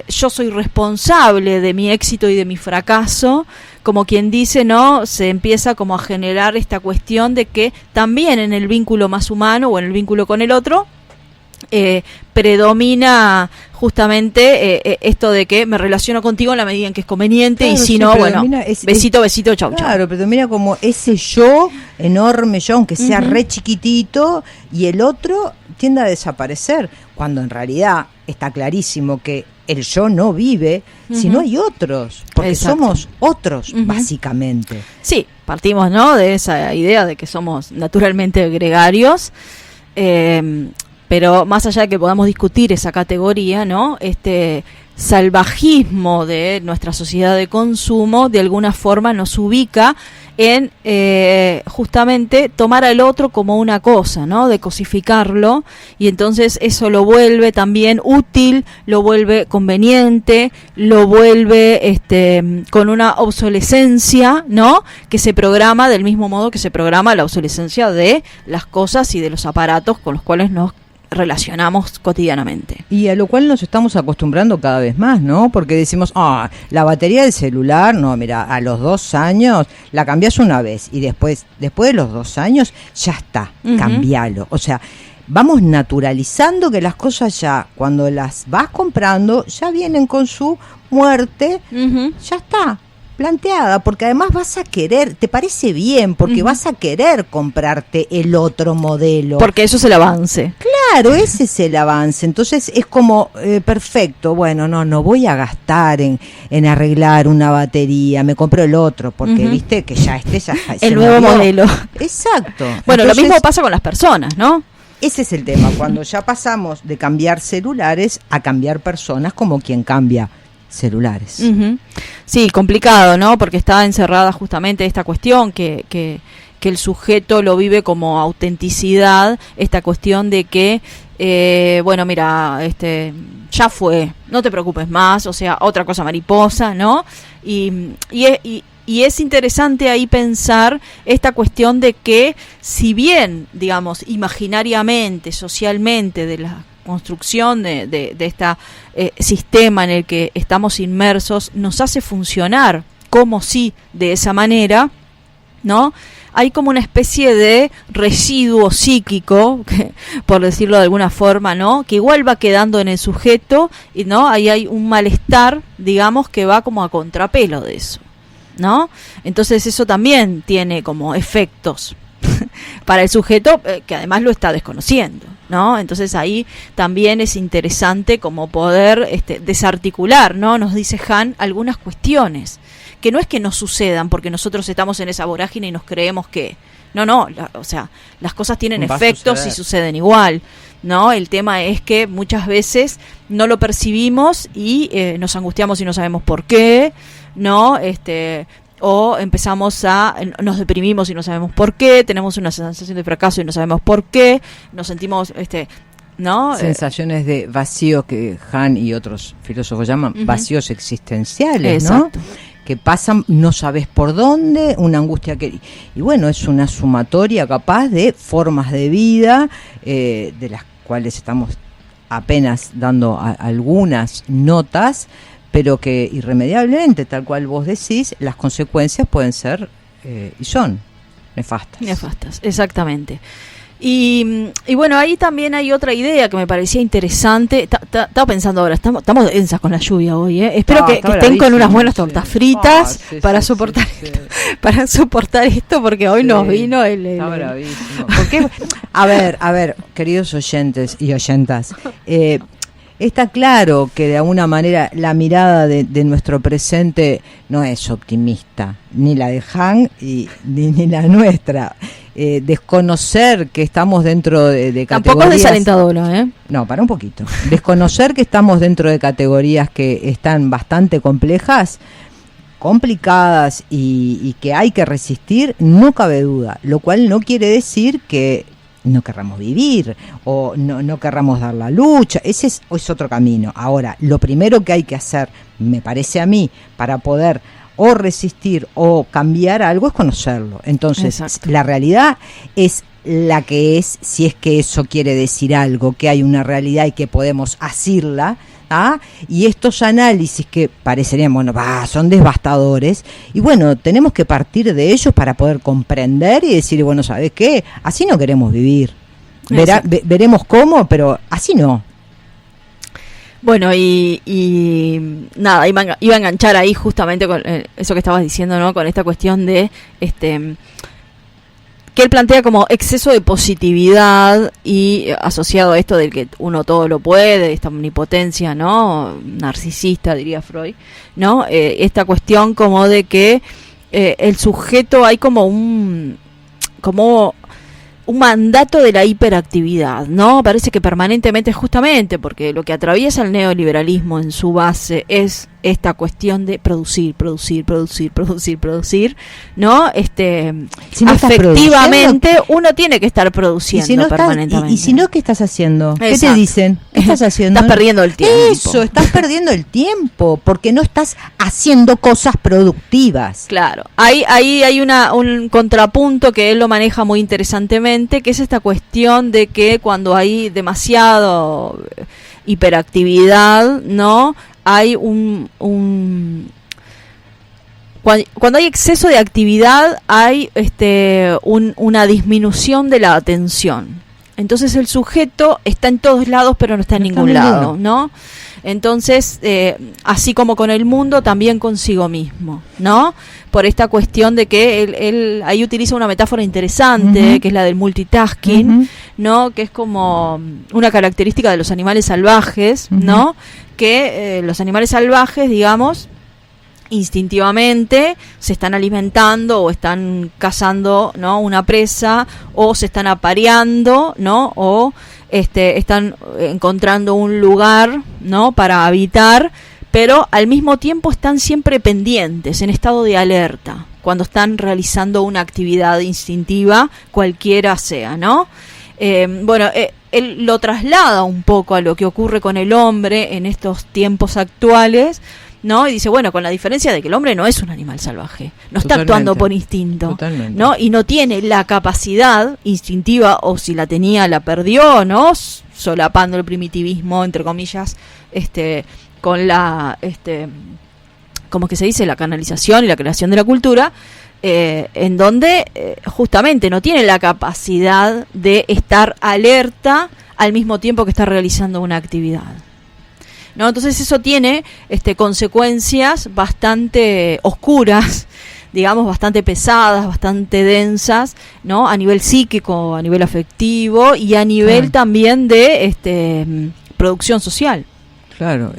yo soy responsable de mi éxito y de mi fracaso, como quien dice, ¿no? Se empieza como a generar esta cuestión de que también en el vínculo más humano o en el vínculo con el otro predomina justamente esto de que me relaciono contigo en la medida en que es conveniente, claro, y si no, bueno, besito, chau, chau. Claro, pero mira como ese yo, enorme yo, aunque sea re chiquitito, y el otro tiende a desaparecer, cuando en realidad está clarísimo que el yo no vive si no hay otros, porque somos otros, básicamente. Sí, partimos, ¿no?, de esa idea de que somos naturalmente gregarios, pero más allá de que podamos discutir esa categoría, ¿no?, salvajismo de nuestra sociedad de consumo de alguna forma nos ubica en justamente tomar al otro como una cosa, ¿no?, de cosificarlo, y entonces eso lo vuelve también útil, lo vuelve conveniente, lo vuelve con una obsolescencia, ¿no?, que se programa del mismo modo que se programa la obsolescencia de las cosas y de los aparatos con los cuales nos relacionamos cotidianamente. Y a lo cual nos estamos acostumbrando cada vez más, ¿no? Porque decimos, la batería del celular, no, mira, a los 2 años la cambias una vez y después de los 2 años ya está, cambialo. O sea, vamos naturalizando que las cosas ya, cuando las vas comprando, ya vienen con su muerte, ya está planteada, porque además vas a querer, te parece bien, porque vas a querer comprarte el otro modelo. Porque eso es el avance. Claro, ese es el avance. Entonces es como, perfecto, bueno, no voy a gastar en arreglar una batería, me compro el otro, porque viste que ya el nuevo modelo. Exacto. Bueno, entonces, lo mismo pasa con las personas, ¿no? Ese es el tema, cuando ya pasamos de cambiar celulares a cambiar personas, como quien cambia celulares. Sí, complicado, ¿no? Porque está encerrada justamente esta cuestión que el sujeto lo vive como autenticidad, esta cuestión de que bueno, mira, ya fue, no te preocupes más, o sea, otra cosa mariposa, ¿no? Y es interesante ahí pensar esta cuestión de que, si bien, digamos, imaginariamente, socialmente, de la construcción de este sistema en el que estamos inmersos, nos hace funcionar como si de esa manera, ¿no? Hay como una especie de residuo psíquico, por decirlo de alguna forma, ¿no?, que igual va quedando en el sujeto, y ¿no? Ahí hay un malestar, digamos, que va como a contrapelo de eso, ¿no? Entonces eso también tiene como efectos para el sujeto, que además lo está desconociendo, ¿no? Entonces ahí también es interesante como poder desarticular, ¿no? Nos dice Han algunas cuestiones que no es que nos sucedan porque nosotros estamos en esa vorágine y nos creemos que no, o sea, las cosas tienen efectos y suceden igual, ¿no? El tema es que muchas veces no lo percibimos y nos angustiamos y no sabemos por qué, ¿no? O nos deprimimos y no sabemos por qué, tenemos una sensación de fracaso y no sabemos por qué, nos sentimos, ¿no? Sensaciones de vacío que Han y otros filósofos llaman vacíos existenciales, exacto, ¿no? Que pasan, no sabes por dónde, una angustia y bueno, es una sumatoria capaz de formas de vida, de las cuales estamos apenas dando algunas notas, pero que irremediablemente, tal cual vos decís, las consecuencias pueden ser y son nefastas. Nefastas, exactamente. Y bueno, ahí también hay otra idea que me parecía interesante. Estaba pensando ahora, estamos densas con la lluvia hoy, ¿eh? Espero que estén con unas buenas tortas fritas para soportar para soportar esto, porque hoy nos vino Está bravísimo. Porque, a ver, queridos oyentes y oyentas, está claro que de alguna manera la mirada de nuestro presente no es optimista, ni la de Han ni la nuestra. Desconocer que estamos dentro de categorías... Tampoco es desalentadora, ¿eh? No, para un poquito. Desconocer que estamos dentro de categorías que están bastante complejas, complicadas y que hay que resistir, no cabe duda. Lo cual no quiere decir que no querramos vivir o no querramos dar la lucha. Ese es otro camino. Ahora, lo primero que hay que hacer, me parece a mí, para poder o resistir o cambiar algo es conocerlo. Entonces, exacto, la realidad es la que es, si es que eso quiere decir algo, que hay una realidad y que podemos asirla, ¿ah? Y estos análisis que parecerían, son devastadores, y bueno, tenemos que partir de ellos para poder comprender y decir, bueno, ¿sabes qué? Así no queremos vivir. Veremos cómo, pero así no. Bueno, y nada, iba a enganchar ahí justamente con eso que estabas diciendo, ¿no? Con esta cuestión de que él plantea como exceso de positividad y asociado a esto del que uno todo lo puede, esta omnipotencia, ¿no? Narcisista, diría Freud, ¿no? Esta cuestión como de que el sujeto hay como un mandato de la hiperactividad, ¿no? Parece que permanentemente, justamente porque lo que atraviesa el neoliberalismo en su base es esta cuestión de producir, ¿no? Si no afectivamente uno tiene que estar produciendo permanentemente. Y si no, ¿qué estás haciendo? Exacto. ¿Qué te dicen? ¿Qué estás haciendo? Estás perdiendo el tiempo. Eso, estás perdiendo el tiempo, porque no estás haciendo cosas productivas. Claro, ahí hay un contrapunto que él lo maneja muy interesantemente, que es esta cuestión de que cuando hay demasiado hiperactividad, ¿no? Hay cuando hay exceso de actividad hay una disminución de la atención. Entonces el sujeto está en todos lados pero no está en ningún lado, ¿no? Entonces, así como con el mundo, también consigo mismo, ¿no? Por esta cuestión de que él ahí utiliza una metáfora interesante, que es la del multitasking, ¿no? Que es como una característica de los animales salvajes, ¿no? Que los animales salvajes, digamos, instintivamente se están alimentando o están cazando, ¿no? Una presa, o se están apareando, ¿no? O están encontrando un lugar, ¿no? Para habitar, pero al mismo tiempo están siempre pendientes, en estado de alerta, cuando están realizando una actividad instintiva, cualquiera sea, ¿no? Él lo traslada un poco a lo que ocurre con el hombre en estos tiempos actuales, ¿no? Y dice, bueno, con la diferencia de que el hombre no es un animal salvaje, no está actuando por instinto, ¿no? Y no tiene la capacidad instintiva, o si la tenía la perdió, ¿no? Solapando el primitivismo, entre comillas, con la, como que se dice, la canalización y la creación de la cultura, en donde justamente no tiene la capacidad de estar alerta al mismo tiempo que está realizando una actividad, ¿no? Entonces eso tiene consecuencias bastante oscuras, digamos, bastante pesadas, bastante densas, ¿no? A nivel psíquico, a nivel afectivo y a nivel también de producción social. Claro.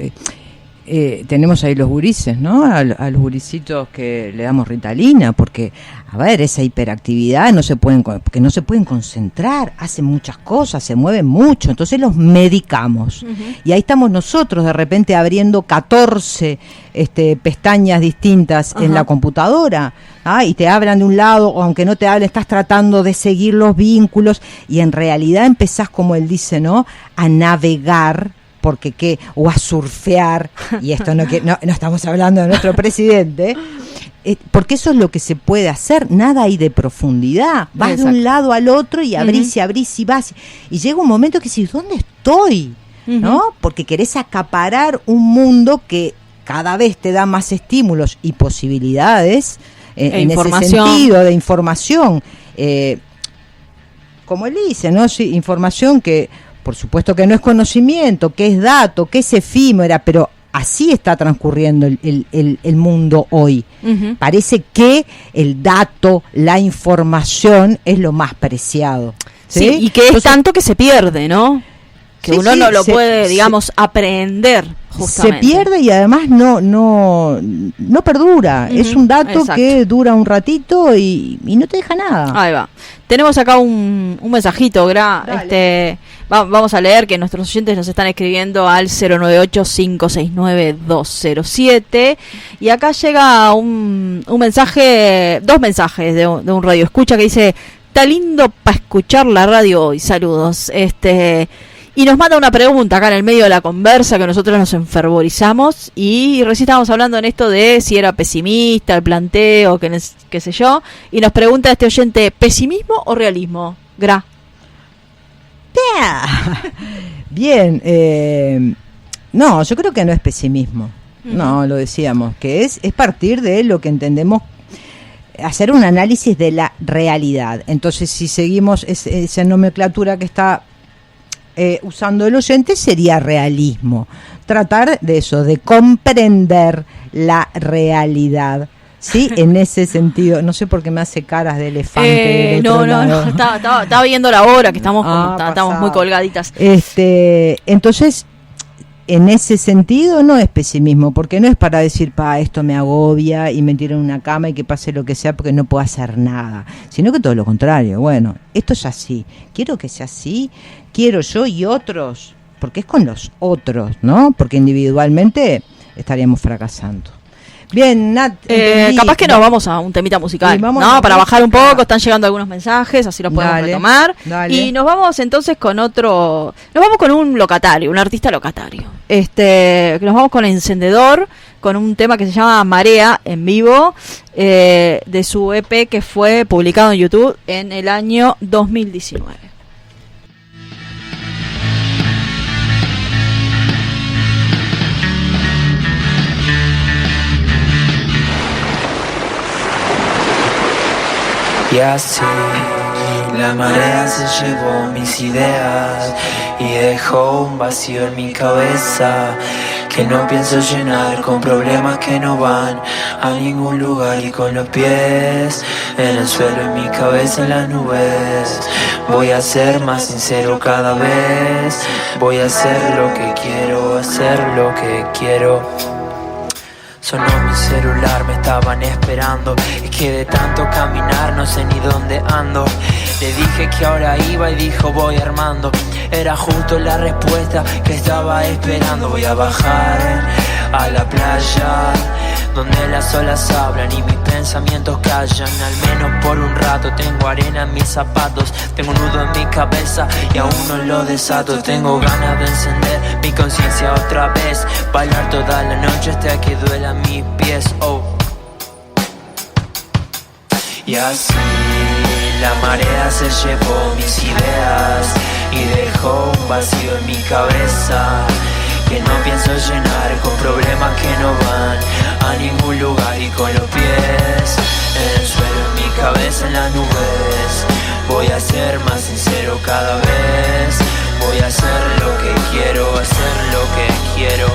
Tenemos ahí los gurises, ¿no? A los gurisitos que le damos Ritalina, porque, a ver, esa hiperactividad que no se pueden concentrar, hacen muchas cosas, se mueven mucho, entonces los medicamos. Y ahí estamos nosotros de repente abriendo 14 pestañas distintas en la computadora, y te hablan de un lado, o aunque no te hablen, estás tratando de seguir los vínculos, y en realidad empezás, como él dice, ¿no? A navegar, o a surfear, y esto no estamos hablando de nuestro presidente, porque eso es lo que se puede hacer, nada hay de profundidad, vas de un lado al otro y abrís y vas, y llega un momento que dices, ¿dónde estoy? ¿No? Porque querés acaparar un mundo que cada vez te da más estímulos y posibilidades en ese sentido de información. como él dice, ¿no? Sí, información que, por supuesto que no es conocimiento, que es dato, que es efímera, pero así está transcurriendo el mundo hoy. Ujú. Parece que el dato, la información es lo más preciado. Sí, y que es Entonces, tanto que se pierde, ¿no? Que Sí, uno sí, no lo se- puede, se- digamos, aprender justamente. se pierde y además no perdura. Ujú, Es un dato exacto. que dura un ratito y no te deja nada. Ahí va. Tenemos acá un mensajito, Gra. Dale. Vamos a leer que nuestros oyentes nos están escribiendo al 098-569-207. Y acá llega un mensaje, dos mensajes de un radio escucha que dice: está lindo para escuchar la radio hoy, saludos. Y nos manda una pregunta acá en el medio de la conversa que nosotros nos enfervorizamos y recién estábamos hablando en esto de si era pesimista el planteo, qué sé yo, y nos pregunta este oyente: ¿pesimismo o realismo? Gra. Bien, no, yo creo que no es pesimismo. No, lo decíamos, que es partir de lo que entendemos, hacer un análisis de la realidad. Entonces, si seguimos esa nomenclatura que está usando el oyente, sería realismo. Tratar de eso, de comprender la realidad. Sí, en ese sentido. No sé por qué me hace caras de elefante. del No, otro no, lado. estaba viendo la hora, que estamos, estamos pasado. muy colgaditas. Entonces, en ese sentido no es pesimismo, porque no es para decir, esto me agobia y me tiro en una cama y que pase lo que sea porque no puedo hacer nada, sino que todo lo contrario. Bueno, esto es así, quiero que sea así, quiero yo y otros, porque es con los otros, ¿no? Porque individualmente estaríamos fracasando. Bien, Nat, entendí. Capaz que nos vamos a un temita musical, Sí, vamos ¿no? a Para bajar un música. poco, están llegando algunos mensajes, así los podemos Dale, retomar. dale. Y nos vamos entonces con otro, nos vamos con un locatario, un artista locatario. Nos vamos con Encendedor, con un tema que se llama Marea en vivo, de su EP que fue publicado en YouTube en el año 2019. Y así la marea se llevó mis ideas y dejó un vacío en mi cabeza que no pienso llenar con problemas que no van a ningún lugar, y con los pies en el suelo, en mi cabeza en las nubes. Voy a ser más sincero cada vez, voy a hacer lo que quiero, hacer lo que quiero. Sonó mi celular, me estaban esperando. Es que de tanto caminar no sé ni dónde ando. Le dije que ahora iba y dijo voy armando. Era justo la respuesta que estaba esperando. Voy a bajar a la playa donde las olas hablan y mis pensamientos callan. Al menos por un rato tengo arena en mis zapatos, tengo un nudo en mi cabeza y aún no lo desato. Tengo ganas de encender mi conciencia otra vez, bailar toda la noche hasta que duelan mis pies. Oh. Y así la marea se llevó mis ideas y dejó un vacío en mi cabeza que no pienso llenar con problemas que no van a ningún lugar, y con los pies en el suelo, en mi cabeza en las nubes. Voy a ser más sincero cada vez, voy a hacer lo que quiero, hacer lo que quiero.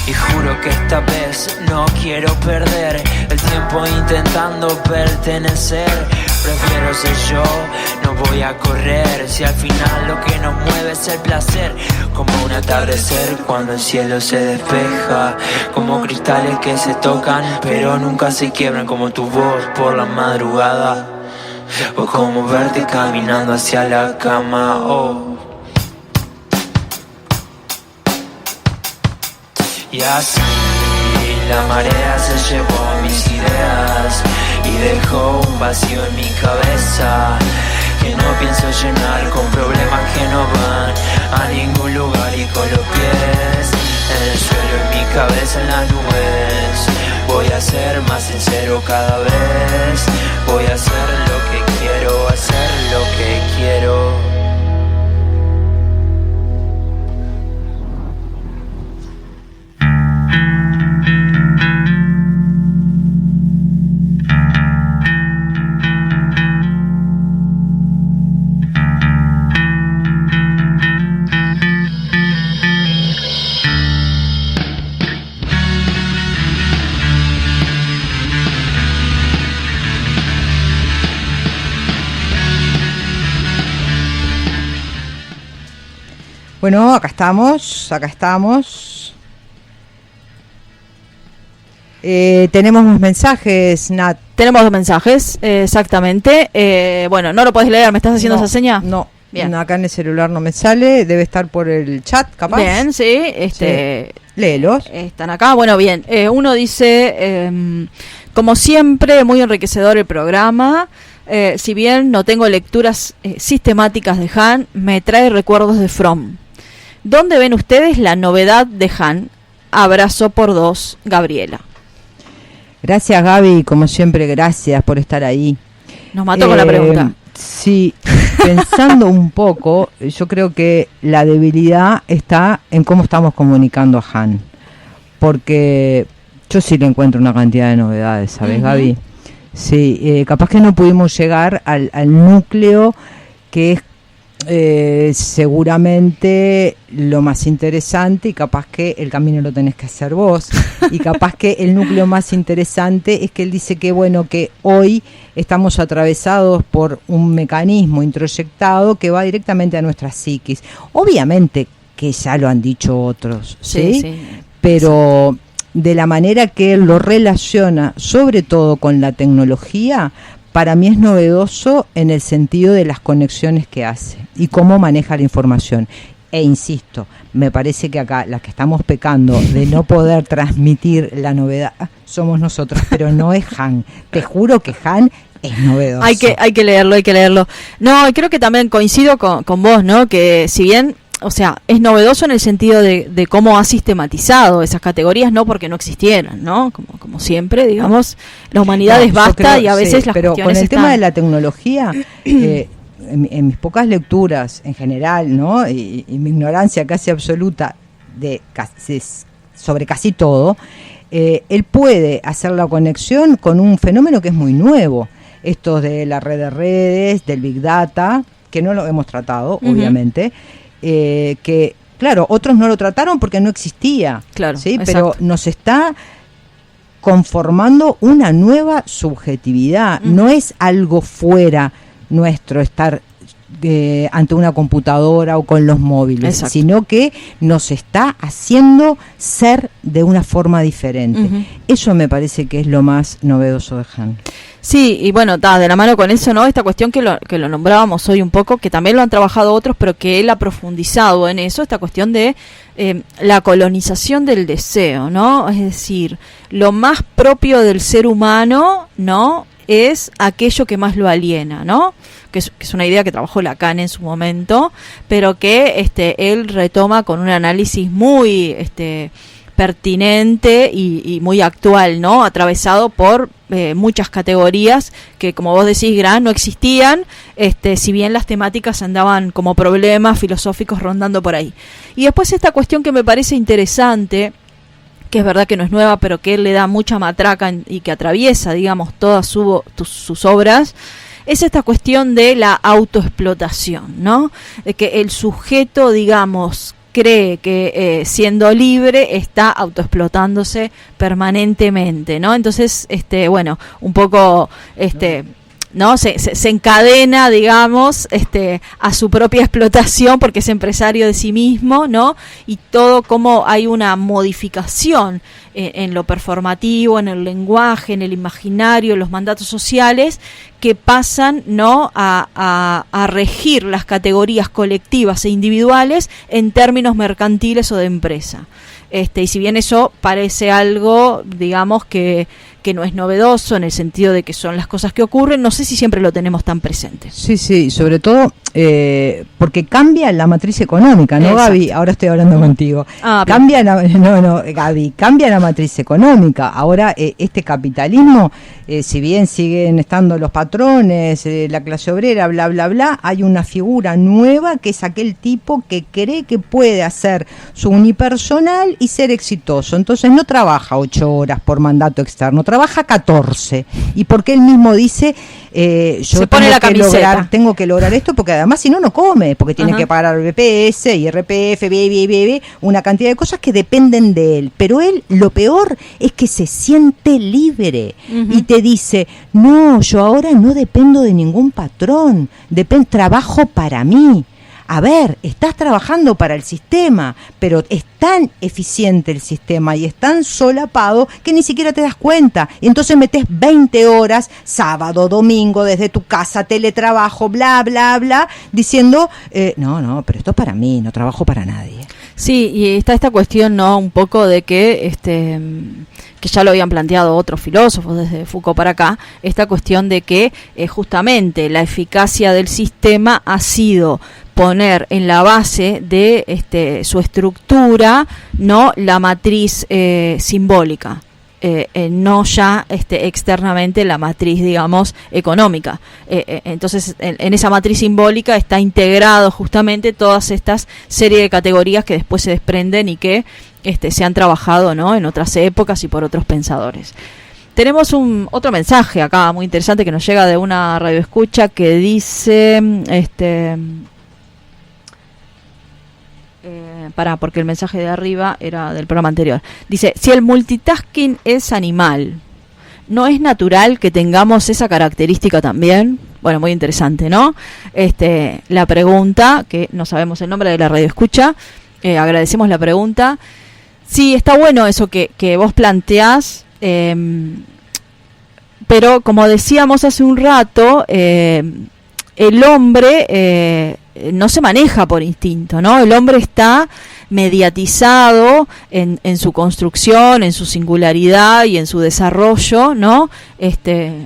Y juro que esta vez no quiero perder el tiempo intentando pertenecer. Prefiero ser yo, no voy a correr. Si al final lo que nos mueve es el placer, como un atardecer cuando el cielo se despeja, como cristales que se tocan pero nunca se quiebran, como tu voz por la madrugada, o como verte caminando hacia la cama. Oh. Y así la marea se llevó mis ideas y dejó un vacío en mi cabeza que no pienso llenar con problemas que no van a ningún lugar, y con los pies en el suelo, en mi cabeza en las nubes. Voy a ser más sincero cada vez, voy a hacer lo que quiero, hacer lo que quiero. Bueno, acá estamos. Tenemos unos mensajes, Nat. Tenemos 2 mensajes, exactamente. Bueno, no lo podés leer, ¿me estás haciendo esa seña? No, bien. Acá en el celular no me sale, debe estar por el chat, capaz. Bien, sí, Sí. Léelos. Están acá, bueno, bien. Uno dice, como siempre, muy enriquecedor el programa. Si bien no tengo lecturas sistemáticas de Han, me trae recuerdos de Fromm. ¿Dónde ven ustedes la novedad de Han? Abrazo por 2, Gabriela. Gracias, Gaby, como siempre, gracias por estar ahí. Nos mató con la pregunta. Sí, pensando un poco, yo creo que la debilidad está en cómo estamos comunicando a Han, porque yo sí le encuentro una cantidad de novedades, ¿sabes, Gaby? Sí, capaz que no pudimos llegar al núcleo que es seguramente lo más interesante, y capaz que el camino lo tenés que hacer vos, y capaz que el núcleo más interesante es que él dice que bueno, que hoy estamos atravesados por un mecanismo introyectado que va directamente a nuestra psiquis. Obviamente que ya lo han dicho otros, ¿sí? Pero de la manera que él lo relaciona, sobre todo con la tecnología, para mí es novedoso en el sentido de las conexiones que hace y cómo maneja la información. E insisto, me parece que acá las que estamos pecando de no poder transmitir la novedad somos nosotros, pero no es Han. Te juro que Han es novedoso. Hay que leerlo. No, y creo que también coincido con vos, ¿no? Que si bien, o sea, es novedoso en el sentido de cómo ha sistematizado esas categorías, no porque no existieran, ¿no? Como siempre, digamos, la humanidad es vasta y a veces las pero cuestiones con el están... tema de la tecnología, en mis pocas lecturas en general, ¿no? Y mi ignorancia casi absoluta sobre casi todo, él puede hacer la conexión con un fenómeno que es muy nuevo, estos de la red de redes, del Big Data, que no lo hemos tratado, obviamente, que claro, otros no lo trataron porque no existía, claro, ¿sí? Exacto. Pero nos está conformando una nueva subjetividad, no es algo fuera nuestro estar ante una computadora o con los móviles, Exacto. sino que nos está haciendo ser de una forma diferente. Eso me parece que es lo más novedoso de Han. Sí, y bueno, de la mano con eso, ¿no? Esta cuestión que lo nombrábamos hoy un poco, que también lo han trabajado otros, pero que él ha profundizado en eso, esta cuestión de la colonización del deseo, ¿no? Es decir, lo más propio del ser humano, ¿no? Es aquello que más lo aliena, ¿no? Que es una idea que trabajó Lacan en su momento, pero que él retoma con un análisis muy pertinente y muy actual, ¿no? Atravesado por muchas categorías que, como vos decís, Gran, no existían, si bien las temáticas andaban como problemas filosóficos rondando por ahí. Y después esta cuestión que me parece interesante, que es verdad que no es nueva, pero que él le da mucha matraca y que atraviesa, digamos, todas sus obras, es esta cuestión de la autoexplotación, ¿no? De que el sujeto, digamos, cree que siendo libre está autoexplotándose permanentemente, ¿no? Entonces, bueno, un poco, ¿no? Se encadena, digamos, a su propia explotación porque es empresario de sí mismo, ¿no? Y todo como hay una modificación en lo performativo, en el lenguaje, en el imaginario, en los mandatos sociales que pasan, ¿no? a regir las categorías colectivas e individuales en términos mercantiles o de empresa. Y si bien eso parece algo, digamos, que no es novedoso en el sentido de que son las cosas que ocurren, no sé si siempre lo tenemos tan presente. Sí, sobre todo porque cambia la matriz económica, ¿no, Exacto. Gaby? Ahora estoy hablando contigo. Gaby, cambia la matriz económica. Ahora este capitalismo, si bien siguen estando los patrones, la clase obrera, bla, bla, bla, hay una figura nueva que es aquel tipo que cree que puede hacer su unipersonal y ser exitoso. Entonces no trabaja 8 horas por mandato externo, trabaja 14. Y porque él mismo dice, yo tengo que lograr esto, porque además si no, no come, porque tiene que pagar BPS, IRPF, una cantidad de cosas que dependen de él. Pero él, lo peor es que se siente libre y te dice, no, yo ahora no dependo de ningún patrón, trabajo para mí. a ver, estás trabajando para el sistema, pero es tan eficiente el sistema y es tan solapado que ni siquiera te das cuenta. Y entonces metes 20 horas, sábado, domingo, desde tu casa, teletrabajo, bla, bla, bla, diciendo, no, pero esto es para mí, no trabajo para nadie. Sí, y está esta cuestión, ¿no? Un poco de que que ya lo habían planteado otros filósofos desde Foucault para acá, esta cuestión de que justamente la eficacia del sistema ha sido poner en la base de su estructura, ¿no?, la matriz simbólica. No ya externamente la matriz, digamos, económica. Entonces, en esa matriz simbólica está integrado justamente todas estas serie de categorías que después se desprenden y que se han trabajado, ¿no?, en otras épocas y por otros pensadores. Tenemos otro mensaje acá muy interesante que nos llega de una radioescucha que dice... porque el mensaje de arriba era del programa anterior. Dice, si el multitasking es animal, ¿no es natural que tengamos esa característica también? Bueno, muy interesante, ¿no? La pregunta, que no sabemos el nombre de la radioescucha, agradecemos la pregunta. Sí, está bueno eso que vos planteás, pero como decíamos hace un rato, el hombre no se maneja por instinto, ¿no? El hombre está mediatizado en su construcción, en su singularidad y en su desarrollo, ¿no?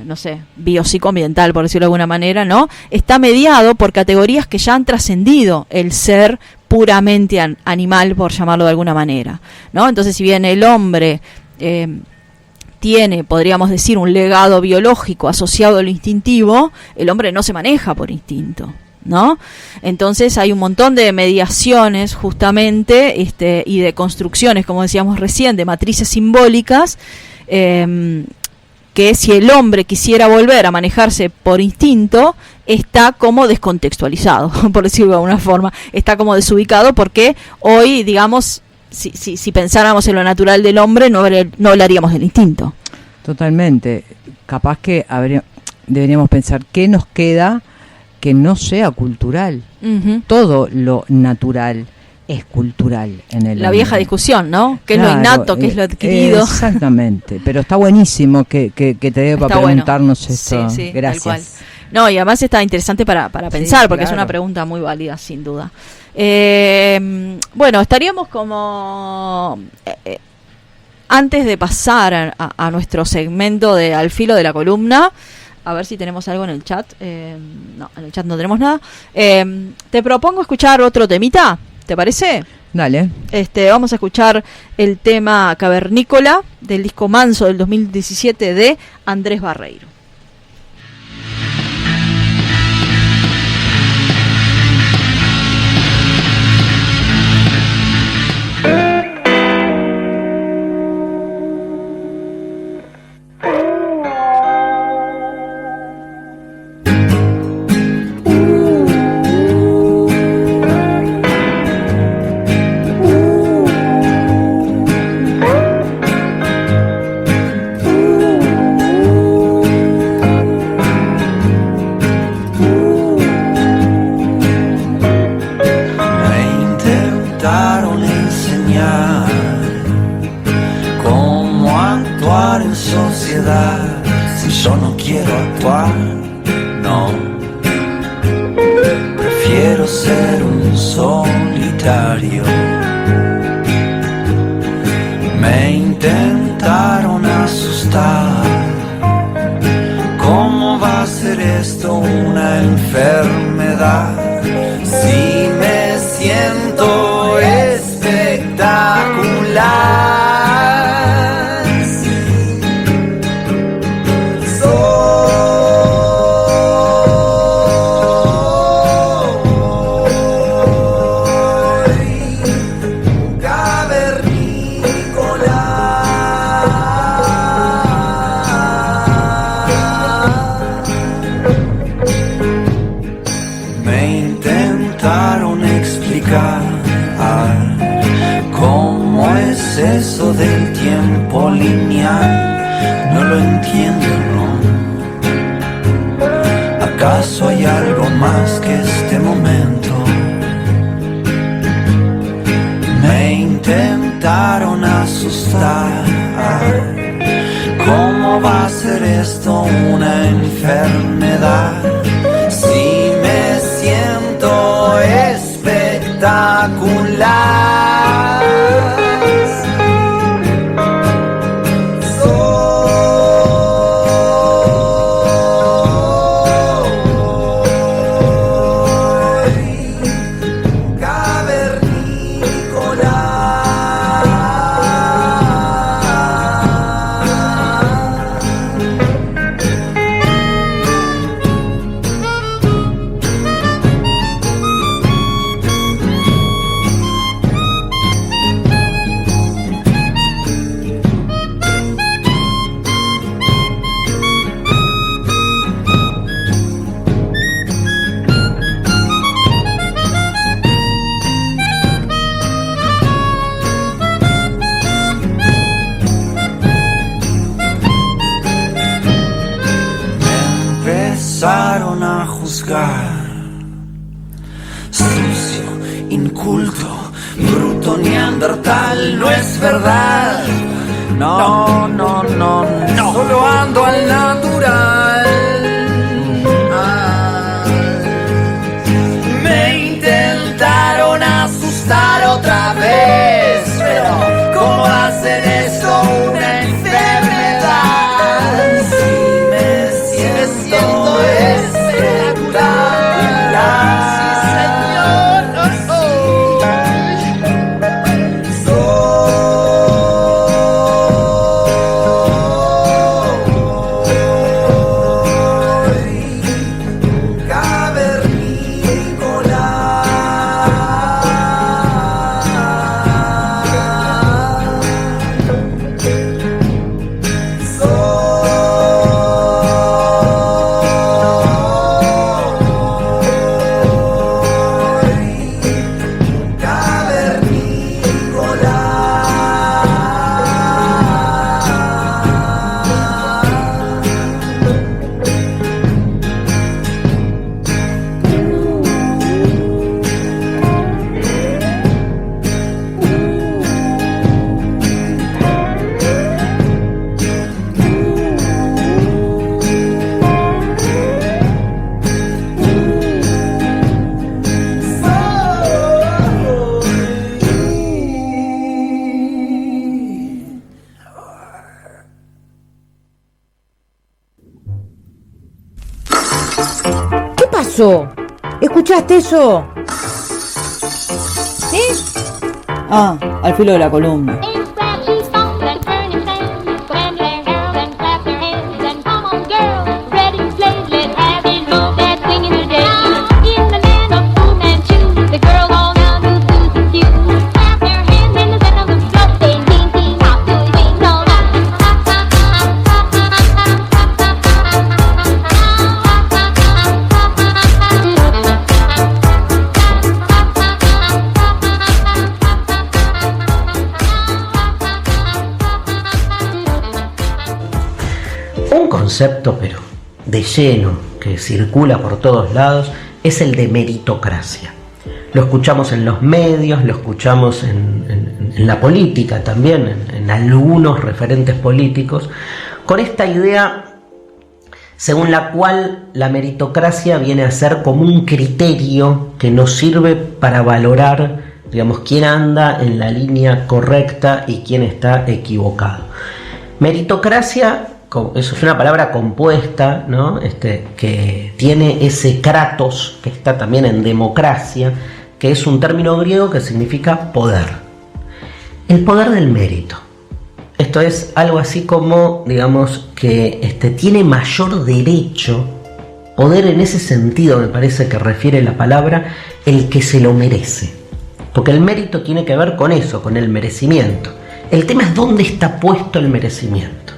No sé, biopsicoambiental, por decirlo de alguna manera, ¿no? Está mediado por categorías que ya han trascendido el ser puramente animal, por llamarlo de alguna manera, ¿no? Entonces, si bien el hombre tiene, podríamos decir, un legado biológico asociado a lo instintivo, el hombre no se maneja por instinto, ¿no? Entonces hay un montón de mediaciones justamente y de construcciones, como decíamos recién, de matrices simbólicas, que si el hombre quisiera volver a manejarse por instinto, está como descontextualizado, por decirlo de alguna forma, está como desubicado, porque hoy, digamos, si pensáramos en lo natural del hombre, no hablaríamos del instinto. Totalmente. Capaz que deberíamos pensar qué nos queda que no sea cultural. Uh-huh. Todo lo natural es cultural en el la hombre. Vieja discusión, ¿no? ¿Qué es lo innato, qué es lo adquirido? Exactamente, pero está buenísimo que te dé para preguntarnos esto. Sí, gracias. Tal cual. No, y además está interesante para pensar, porque es una pregunta muy válida, sin duda. Bueno, estaríamos como... antes de pasar a nuestro segmento de Al Filo de la Columna, a ver si tenemos algo en el chat. No, en el chat no tenemos nada. Te propongo escuchar otro temita, ¿te parece? Dale. Vamos a escuchar el tema Cavernícola del disco Manso del 2017 de Andrés Barreiro. Si yo no quiero actuar, no. Prefiero ser un solitario. Me intentaron asustar. ¿Cómo va a ser esto una enfermedad? Si me siento espectacular. Eso del tiempo lineal no lo entiendo, ¿no? ¿Acaso hay algo más que este momento? intentaron asustar. ¿Cómo va a ser esto una enfermedad? Si me siento espectacular. Empezaron a juzgar, sucio, inculto, bruto, neandertal, no es verdad. No, no, no, no, solo ando al natural. Me intentaron asustar otra vez, pero ¿cómo va a ser eso una enfermedad? Si me siento espectacular. ¿Escuchaste eso? ¿Sí? Ah, al filo de la columna. Concepto, pero de lleno, que circula por todos lados, es el de meritocracia. Lo escuchamos en los medios, lo escuchamos en la política también, en algunos referentes políticos, con esta idea según la cual la meritocracia viene a ser como un criterio que nos sirve para valorar, digamos, quién anda en la línea correcta y quién está equivocado. Meritocracia, eso es una palabra compuesta, ¿no? Que tiene ese kratos, que está también en democracia, que es un término griego que significa poder. El poder del mérito. Esto es algo así como, digamos, que tiene mayor derecho, poder en ese sentido me parece que refiere la palabra, el que se lo merece. Porque el mérito tiene que ver con eso, con el merecimiento. El tema es dónde está puesto el merecimiento.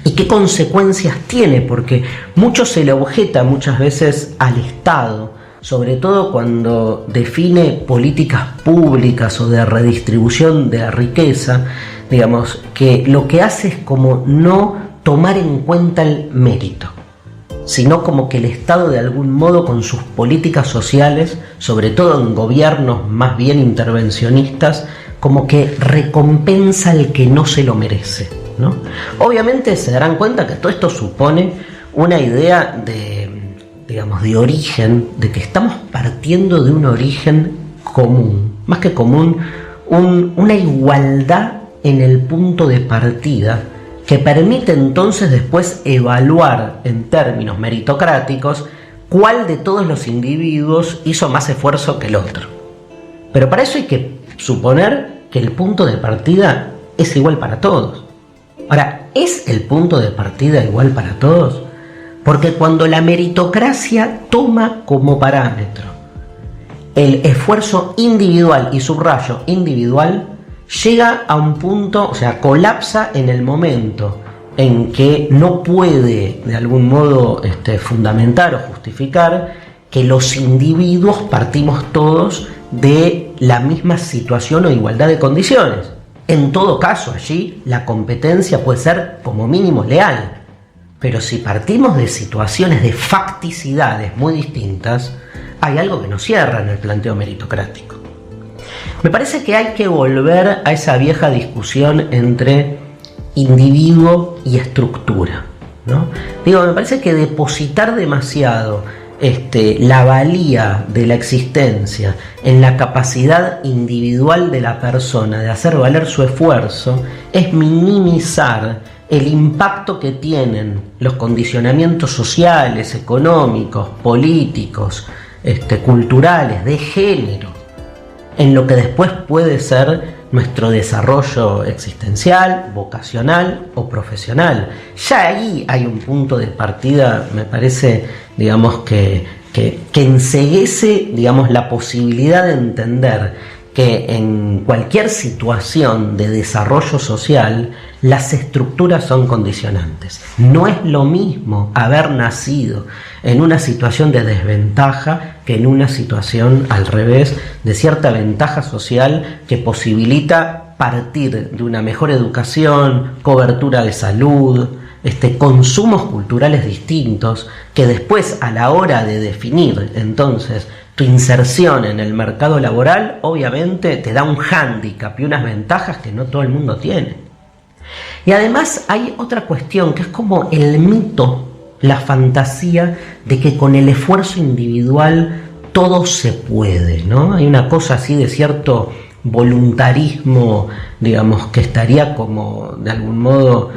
¿Y qué consecuencias tiene? Porque mucho se le objeta muchas veces al Estado, sobre todo cuando define políticas públicas o de redistribución de la riqueza, digamos, que lo que hace es como no tomar en cuenta el mérito, sino como que el Estado de algún modo con sus políticas sociales, sobre todo en gobiernos más bien intervencionistas, como que recompensa al que no se lo merece, ¿no? Obviamente se darán cuenta que todo esto supone una idea de origen, de que estamos partiendo de un origen común, más que común, una igualdad en el punto de partida que permite entonces después evaluar en términos meritocráticos cuál de todos los individuos hizo más esfuerzo que el otro. Pero para eso hay que suponer que el punto de partida es igual para todos. Ahora, ¿es el punto de partida igual para todos? Porque cuando la meritocracia toma como parámetro el esfuerzo individual, y subrayo individual, llega a un punto, o sea, colapsa en el momento en que no puede de algún modo fundamentar o justificar que los individuos partimos todos de la misma situación o igualdad de condiciones. En todo caso, allí la competencia puede ser como mínimo leal. Pero si partimos de situaciones de facticidades muy distintas, hay algo que nos cierra en el planteo meritocrático. Me parece que hay que volver a esa vieja discusión entre individuo y estructura, ¿no? Me parece que depositar demasiado la valía de la existencia en la capacidad individual de la persona de hacer valer su esfuerzo es minimizar el impacto que tienen los condicionamientos sociales, económicos, políticos, culturales, de género, en lo que después puede ser nuestro desarrollo existencial, vocacional o profesional. Ya ahí hay un punto de partida, me parece, que enceguece, la posibilidad de entender que en cualquier situación de desarrollo social las estructuras son condicionantes. No es lo mismo haber nacido en una situación de desventaja que en una situación al revés, de cierta ventaja social que posibilita partir de una mejor educación, cobertura de salud, consumos culturales distintos, que después a la hora de definir entonces tu inserción en el mercado laboral, obviamente te da un hándicap y unas ventajas que no todo el mundo tiene. Y además hay otra cuestión que es como el mito, la fantasía de que con el esfuerzo individual todo se puede, ¿no? Hay una cosa así de cierto voluntarismo, que estaría como de algún modo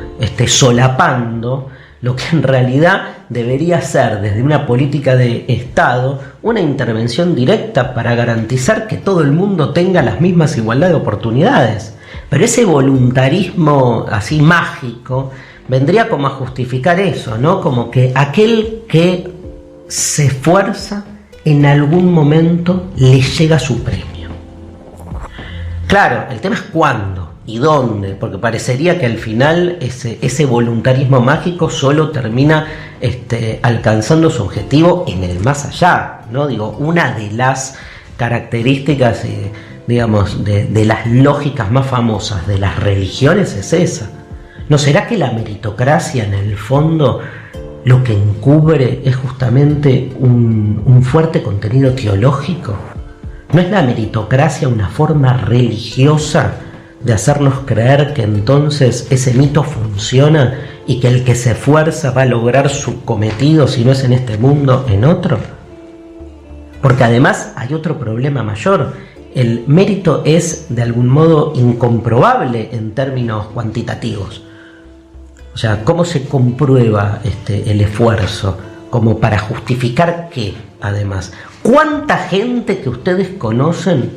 solapando lo que en realidad debería ser desde una política de Estado una intervención directa para garantizar que todo el mundo tenga las mismas igualdad de oportunidades. Pero ese voluntarismo así mágico vendría como a justificar eso, ¿no? Como que aquel que se esfuerza en algún momento le llega su premio. Claro, el tema es cuándo y dónde, porque parecería que al final ese voluntarismo mágico solo termina alcanzando su objetivo en el más allá, ¿no? Una de las características, de las lógicas más famosas de las religiones es esa. ¿No será que la meritocracia en el fondo lo que encubre es justamente un fuerte contenido teológico? ¿No es la meritocracia una forma religiosa de hacernos creer que entonces ese mito funciona y que el que se esfuerza va a lograr su cometido, si no es en este mundo, en otro? Porque además hay otro problema mayor. El mérito es de algún modo incomprobable en términos cuantitativos. O sea, ¿cómo se comprueba el esfuerzo? Como para justificar qué, además. ¿Cuánta gente que ustedes conocen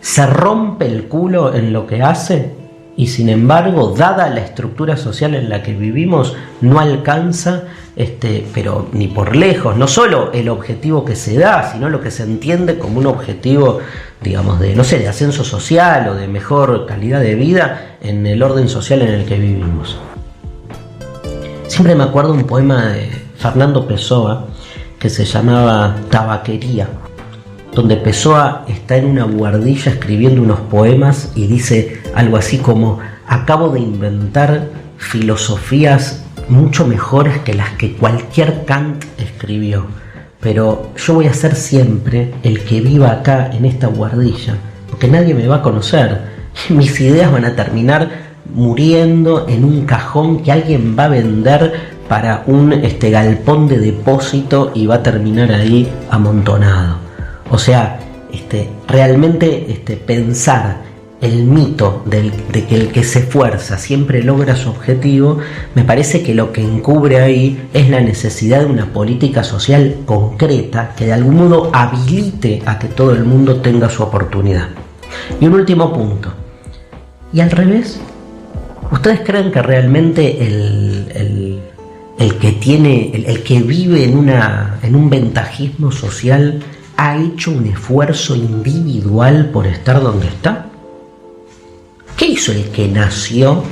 se rompe el culo en lo que hace y sin embargo, dada la estructura social en la que vivimos, no alcanza, pero ni por lejos, no solo el objetivo que se da, sino lo que se entiende como un objetivo, de ascenso social o de mejor calidad de vida en el orden social en el que vivimos? Siempre me acuerdo un poema de Fernando Pessoa que se llamaba Tabaquería, donde Pessoa está en una buhardilla escribiendo unos poemas y dice algo así como: acabo de inventar filosofías mucho mejores que las que cualquier Kant escribió, pero yo voy a ser siempre el que viva acá en esta buhardilla, porque nadie me va a conocer, mis ideas van a terminar muriendo en un cajón que alguien va a vender para un galpón de depósito y va a terminar ahí amontonado. O sea, realmente pensar el mito de que el que se esfuerza siempre logra su objetivo, me parece que lo que encubre ahí es la necesidad de una política social concreta que de algún modo habilite a que todo el mundo tenga su oportunidad. Y un último punto. ¿Y al revés? ¿Ustedes creen que realmente el que vive en un ventajismo social ha hecho un esfuerzo individual por estar donde está? ¿Qué hizo el que nació?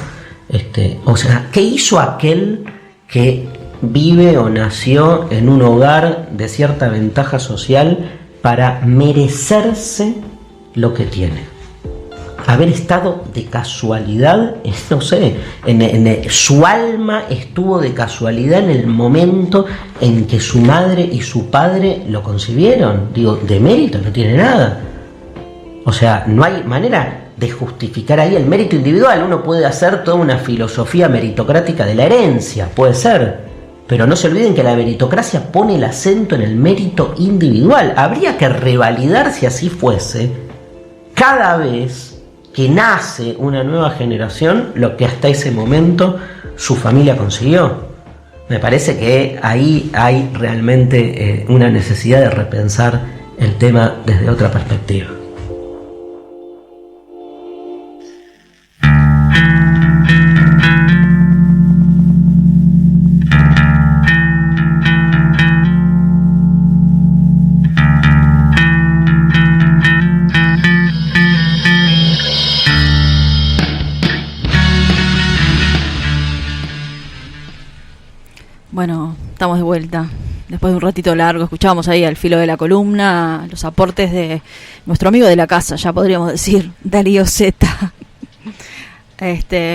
¿Qué hizo aquel que vive o nació en un hogar de cierta ventaja social para merecerse lo que tiene? Haber estado de casualidad, no sé, su alma estuvo de casualidad en el momento en que su madre y su padre lo concibieron. Digo, de mérito no tiene nada. O sea, no hay manera de justificar ahí el mérito individual. Uno puede hacer toda una filosofía meritocrática de la herencia, puede ser, pero no se olviden que la meritocracia pone el acento en el mérito individual. Habría que revalidar, si así fuese, cada vez que nace una nueva generación, lo que hasta ese momento su familia consiguió. Me parece que ahí hay realmente una necesidad de repensar el tema desde otra perspectiva. Bueno, estamos de vuelta. Después de un ratito largo, escuchábamos ahí al filo de la columna los aportes de nuestro amigo de la casa, ya podríamos decir, Darío Zeta.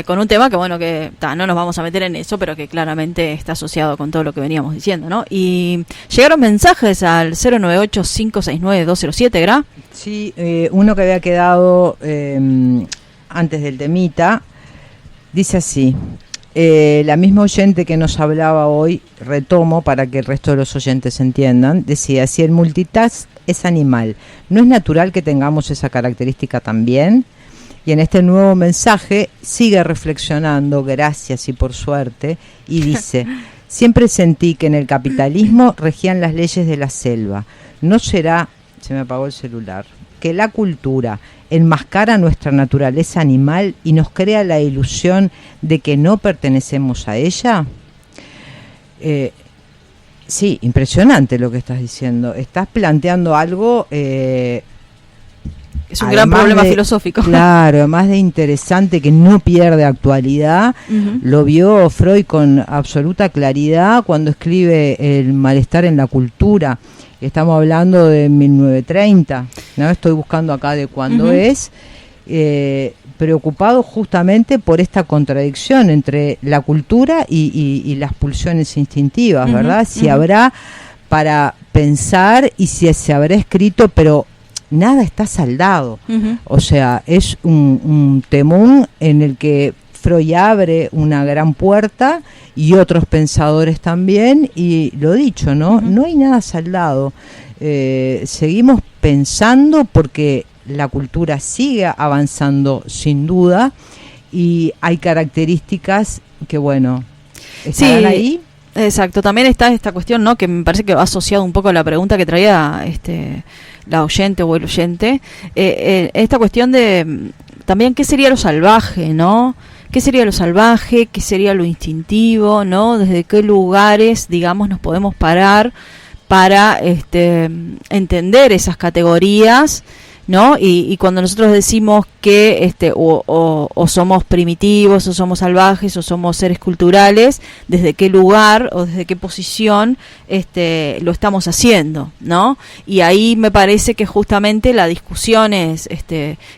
Con un tema que, bueno, no nos vamos a meter en eso, pero que claramente está asociado con todo lo que veníamos diciendo, ¿no? Y llegaron mensajes al 098-569-207, ¿gra? Sí, uno que había quedado antes del temita, dice así. La misma oyente que nos hablaba hoy, retomo para que el resto de los oyentes entiendan, decía, si el multitask es animal, ¿no es natural que tengamos esa característica también? Y en este nuevo mensaje sigue reflexionando, gracias y por suerte, y dice, siempre sentí que en el capitalismo regían las leyes de la selva. ¿No será, se me apagó el celular, que la cultura enmascara nuestra naturaleza animal y nos crea la ilusión de que no pertenecemos a ella? Sí, impresionante lo que estás diciendo. Estás planteando algo... es un gran problema filosófico. Claro, además de interesante, que no pierde actualidad. Uh-huh. Lo vio Freud con absoluta claridad cuando escribe El malestar en la cultura. Estamos hablando de 1930, ¿no? Estoy buscando acá de cuándo uh-huh. es. Preocupado justamente por esta contradicción entre la cultura y las pulsiones instintivas, uh-huh. ¿verdad? Si uh-huh. habrá para pensar y si se habrá escrito, pero nada está saldado. Uh-huh. O sea, es un temón en el que Freud abre una gran puerta y otros pensadores también, y lo dicho, ¿no? Uh-huh. No hay nada saldado. Seguimos pensando porque la cultura sigue avanzando sin duda y hay características que, bueno, estarán ahí. Exacto, también está esta cuestión, ¿no? Que me parece que va asociado un poco a la pregunta que traía la oyente o el oyente, esta cuestión de también qué sería lo salvaje, ¿no? ¿Qué sería lo salvaje? ¿Qué sería lo instintivo? ¿No? ¿Desde qué lugares, digamos, nos podemos parar para entender esas categorías, ¿no? Y cuando nosotros decimos que o somos primitivos, o somos salvajes, o somos seres culturales, ¿desde qué lugar o desde qué posición lo estamos haciendo, ¿no? Y ahí me parece que justamente las discusiones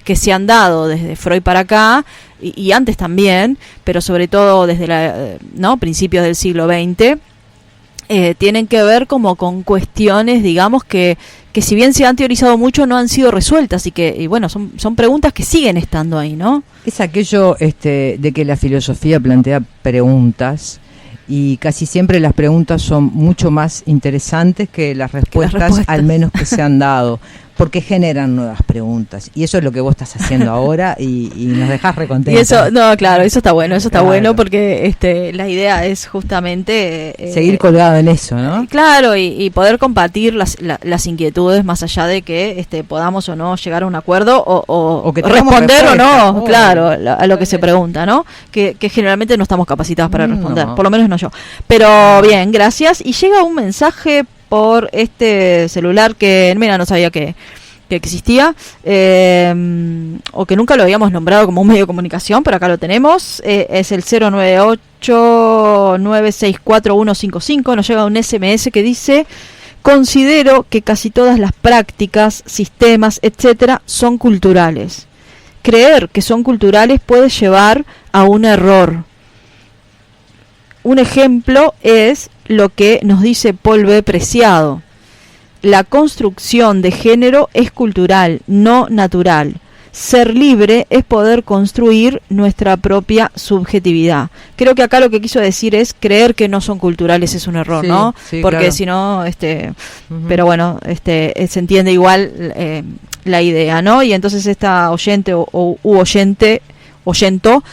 que se han dado desde Freud para acá, y antes también, pero sobre todo desde principios del siglo XX, tienen que ver como con cuestiones, digamos, que si bien se han teorizado mucho, no han sido resueltas y bueno, son preguntas que siguen estando ahí, ¿no? Es aquello de que la filosofía plantea preguntas y casi siempre las preguntas son mucho más interesantes que las respuestas, al menos que se han dado, porque generan nuevas preguntas, y eso es lo que vos estás haciendo ahora y nos dejás recontenta. Y eso, no, claro, eso está bueno, bueno porque la idea es justamente seguir colgado en eso, ¿no? Claro, y poder compartir las inquietudes más allá de que podamos o no llegar a un acuerdo o que responder o no, claro, a lo que se pregunta, ¿no? Que generalmente no estamos capacitados para responder, por lo menos no yo. Pero bien, gracias. Y llega un mensaje por este celular que, mira, no sabía que existía, o que nunca lo habíamos nombrado como un medio de comunicación, pero acá lo tenemos, es el 098-964-155, nos llega un SMS que dice: considero que casi todas las prácticas, sistemas, etcétera, son culturales. Creer que son culturales puede llevar a un error. Un ejemplo es lo que nos dice Paul B. Preciado: la construcción de género es cultural, no natural. Ser libre es poder construir nuestra propia subjetividad. Creo que acá lo que quiso decir es creer que no son culturales es un error, ¿no? Sí, porque claro. Si no, pero bueno, se entiende igual la idea, ¿no? Y entonces esta oyente oyento,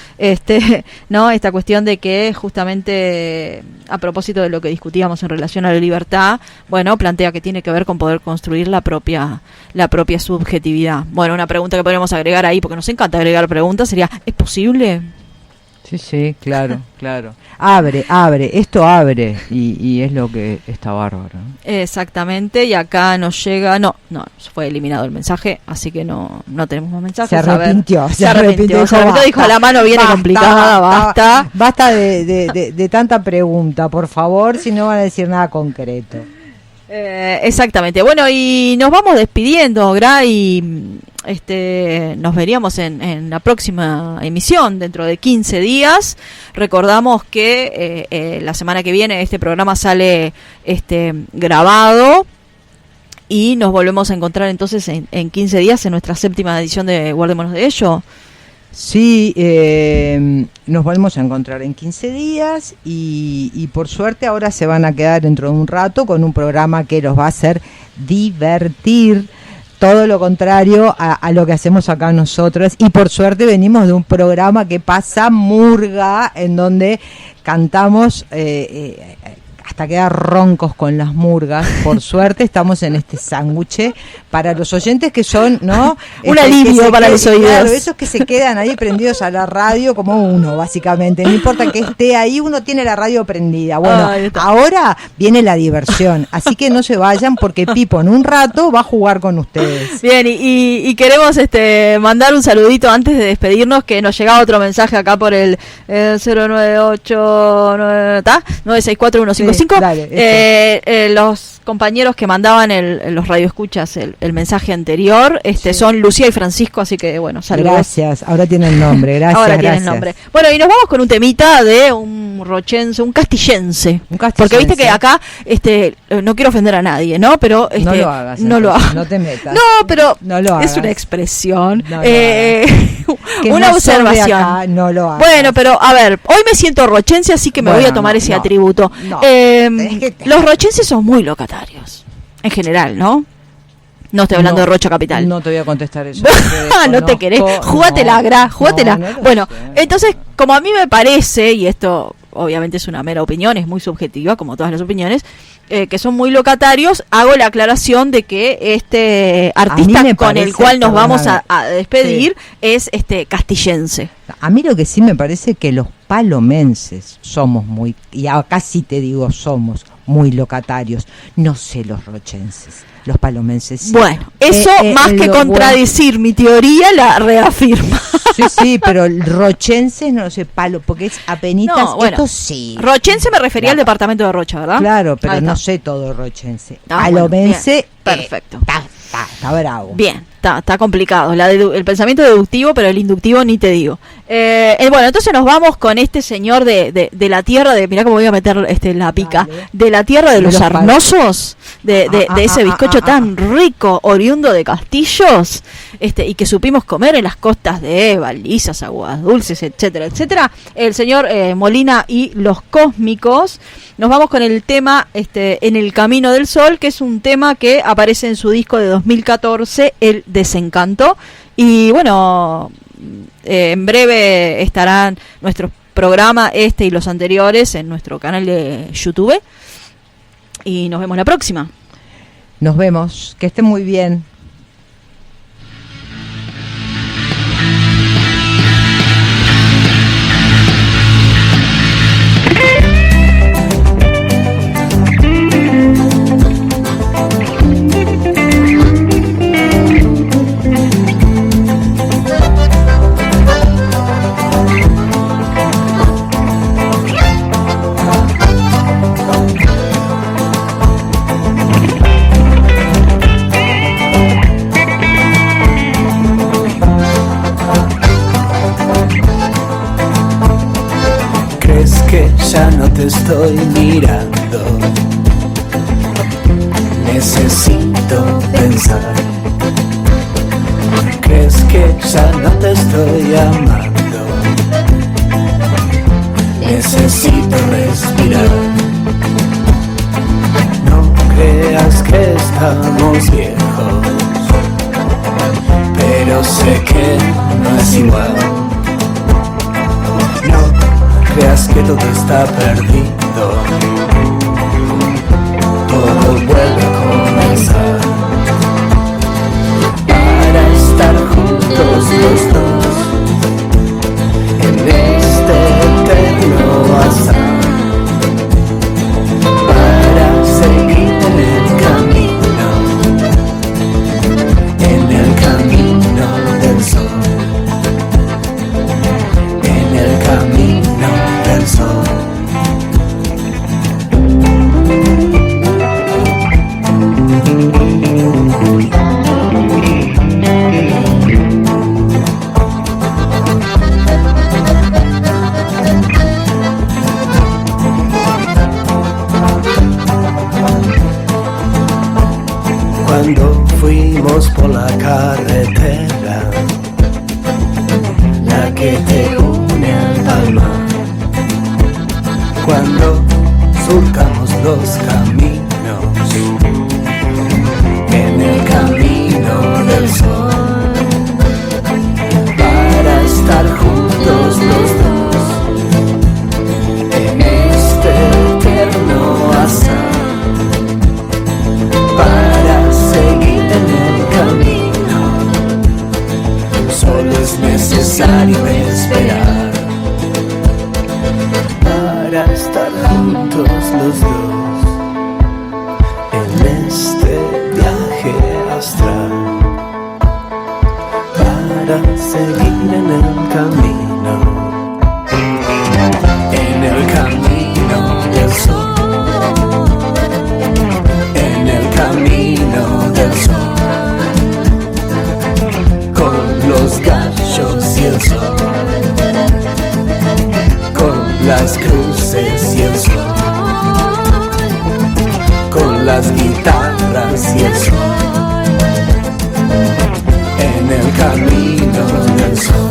¿no? Esta cuestión de que justamente a propósito de lo que discutíamos en relación a la libertad, bueno, plantea que tiene que ver con poder construir la propia subjetividad. Bueno, una pregunta que podríamos agregar ahí, porque nos encanta agregar preguntas, sería: ¿es posible? Sí, claro. Abre, esto abre, y es lo que está bárbaro, ¿no? Exactamente, y acá nos llega, no, fue eliminado el mensaje, así que no tenemos más mensajes. Se arrepintió, Dijo: la mano viene complicada, basta. Basta de tanta pregunta, por favor, si no van a decir nada concreto. Exactamente. Bueno, y nos vamos despidiendo, Gra, y nos veríamos en la próxima emisión dentro de 15 días. Recordamos que la semana que viene este programa sale grabado y nos volvemos a encontrar entonces en 15 días en nuestra 7ª edición de Guardémonos de Ello. Sí, nos volvemos a encontrar en 15 días y por suerte ahora se van a quedar dentro de un rato con un programa que los va a hacer divertir, todo lo contrario a lo que hacemos acá nosotros, y por suerte venimos de un programa que pasa murga, en donde cantamos hasta quedar roncos con las murgas. Por suerte estamos en este sándwich para los oyentes que son, ¿no? Un alivio para los oídos. Claro, esos que se quedan ahí prendidos a la radio como uno, básicamente. No importa que esté ahí, uno tiene la radio prendida. Bueno, ahora viene la diversión, así que no se vayan, porque Pipo en un rato va a jugar con ustedes. Bien, y queremos mandar un saludito antes de despedirnos, que nos llegaba otro mensaje acá por el 098-964-155. Dale, los compañeros que mandaban los radioescuchas el mensaje anterior son Lucía y Francisco, así que bueno, saludos. Gracias, ahora tienen nombre, gracias. Ahora tienen nombre. Bueno, y nos vamos con un temita de un rochense, un castillense. Porque viste que acá, no quiero ofender a nadie, ¿no? Pero no lo hagas, no lo hagas. No te metas. No, pero no lo hagas. Es una expresión, una observación. Acá, no lo hagas. Bueno, pero a ver, hoy me siento rochense, así que me voy a tomar ese atributo. No, los rochenses son muy locatarios, en general, ¿no? No estoy hablando de Rocha Capital. No te voy a contestar eso. No te querés. Jugátela, Gra, jugátela. Bueno, entonces, como a mí me parece, y esto obviamente es una mera opinión, es muy subjetiva, como todas las opiniones, que son muy locatarios, hago la aclaración de que este artista con el cual nos vamos a despedir es castillense. A mí lo que sí me parece que los palomenses somos muy, y acá sí te digo, somos muy locatarios. No sé los rochenses, los palomenses sí. Bueno, eso más que contradecir mi teoría, la reafirma. Sí, pero el rochense no sé, porque es apenitas, esto sí. Rochense me refería al departamento de Rocha, ¿verdad? Claro, pero no sé todo rochense. Palomense, perfecto. Está bravo. Bien. Está complicado. El pensamiento deductivo, pero el inductivo ni te digo. Bueno, entonces nos vamos con este señor de la tierra de... Mirá cómo voy a meter la pica. De la tierra de los arnosos, de ese bizcocho tan rico, oriundo de Castillos, y que supimos comer en las costas de Balizas, Aguas Dulces, etcétera, etcétera. El señor Molina y los Cósmicos. Nos vamos con el tema En el Camino del Sol, que es un tema que aparece en su disco de 2014, El Desencanto. Y bueno, en breve estarán nuestros programas, y los anteriores, en nuestro canal de YouTube. Y nos vemos la próxima. Nos vemos, que estén muy bien. Ya no te estoy mirando, necesito pensar. ¿Crees que ya no te estoy amando? Necesito respirar. No creas que estamos viejos, pero sé que no es igual. Creas que todo está perdido, todo vuelve a comenzar. Para estar juntos los dos en este eterno azar, para seguir en el camino del sol. Cuando fuimos por la carretera, la que te une al mar, cuando surcamos los caminos en el camino del sol, para estar juntos los dos en este eterno azar, para seguir en el camino, solo es necesario esperar. Para estar juntos los dos en este viaje astral, para seguir en el camino del sol, en el camino del sol, con los gallos y el sol, las cruces y el sol, con las guitarras y el sol, en el camino del sol.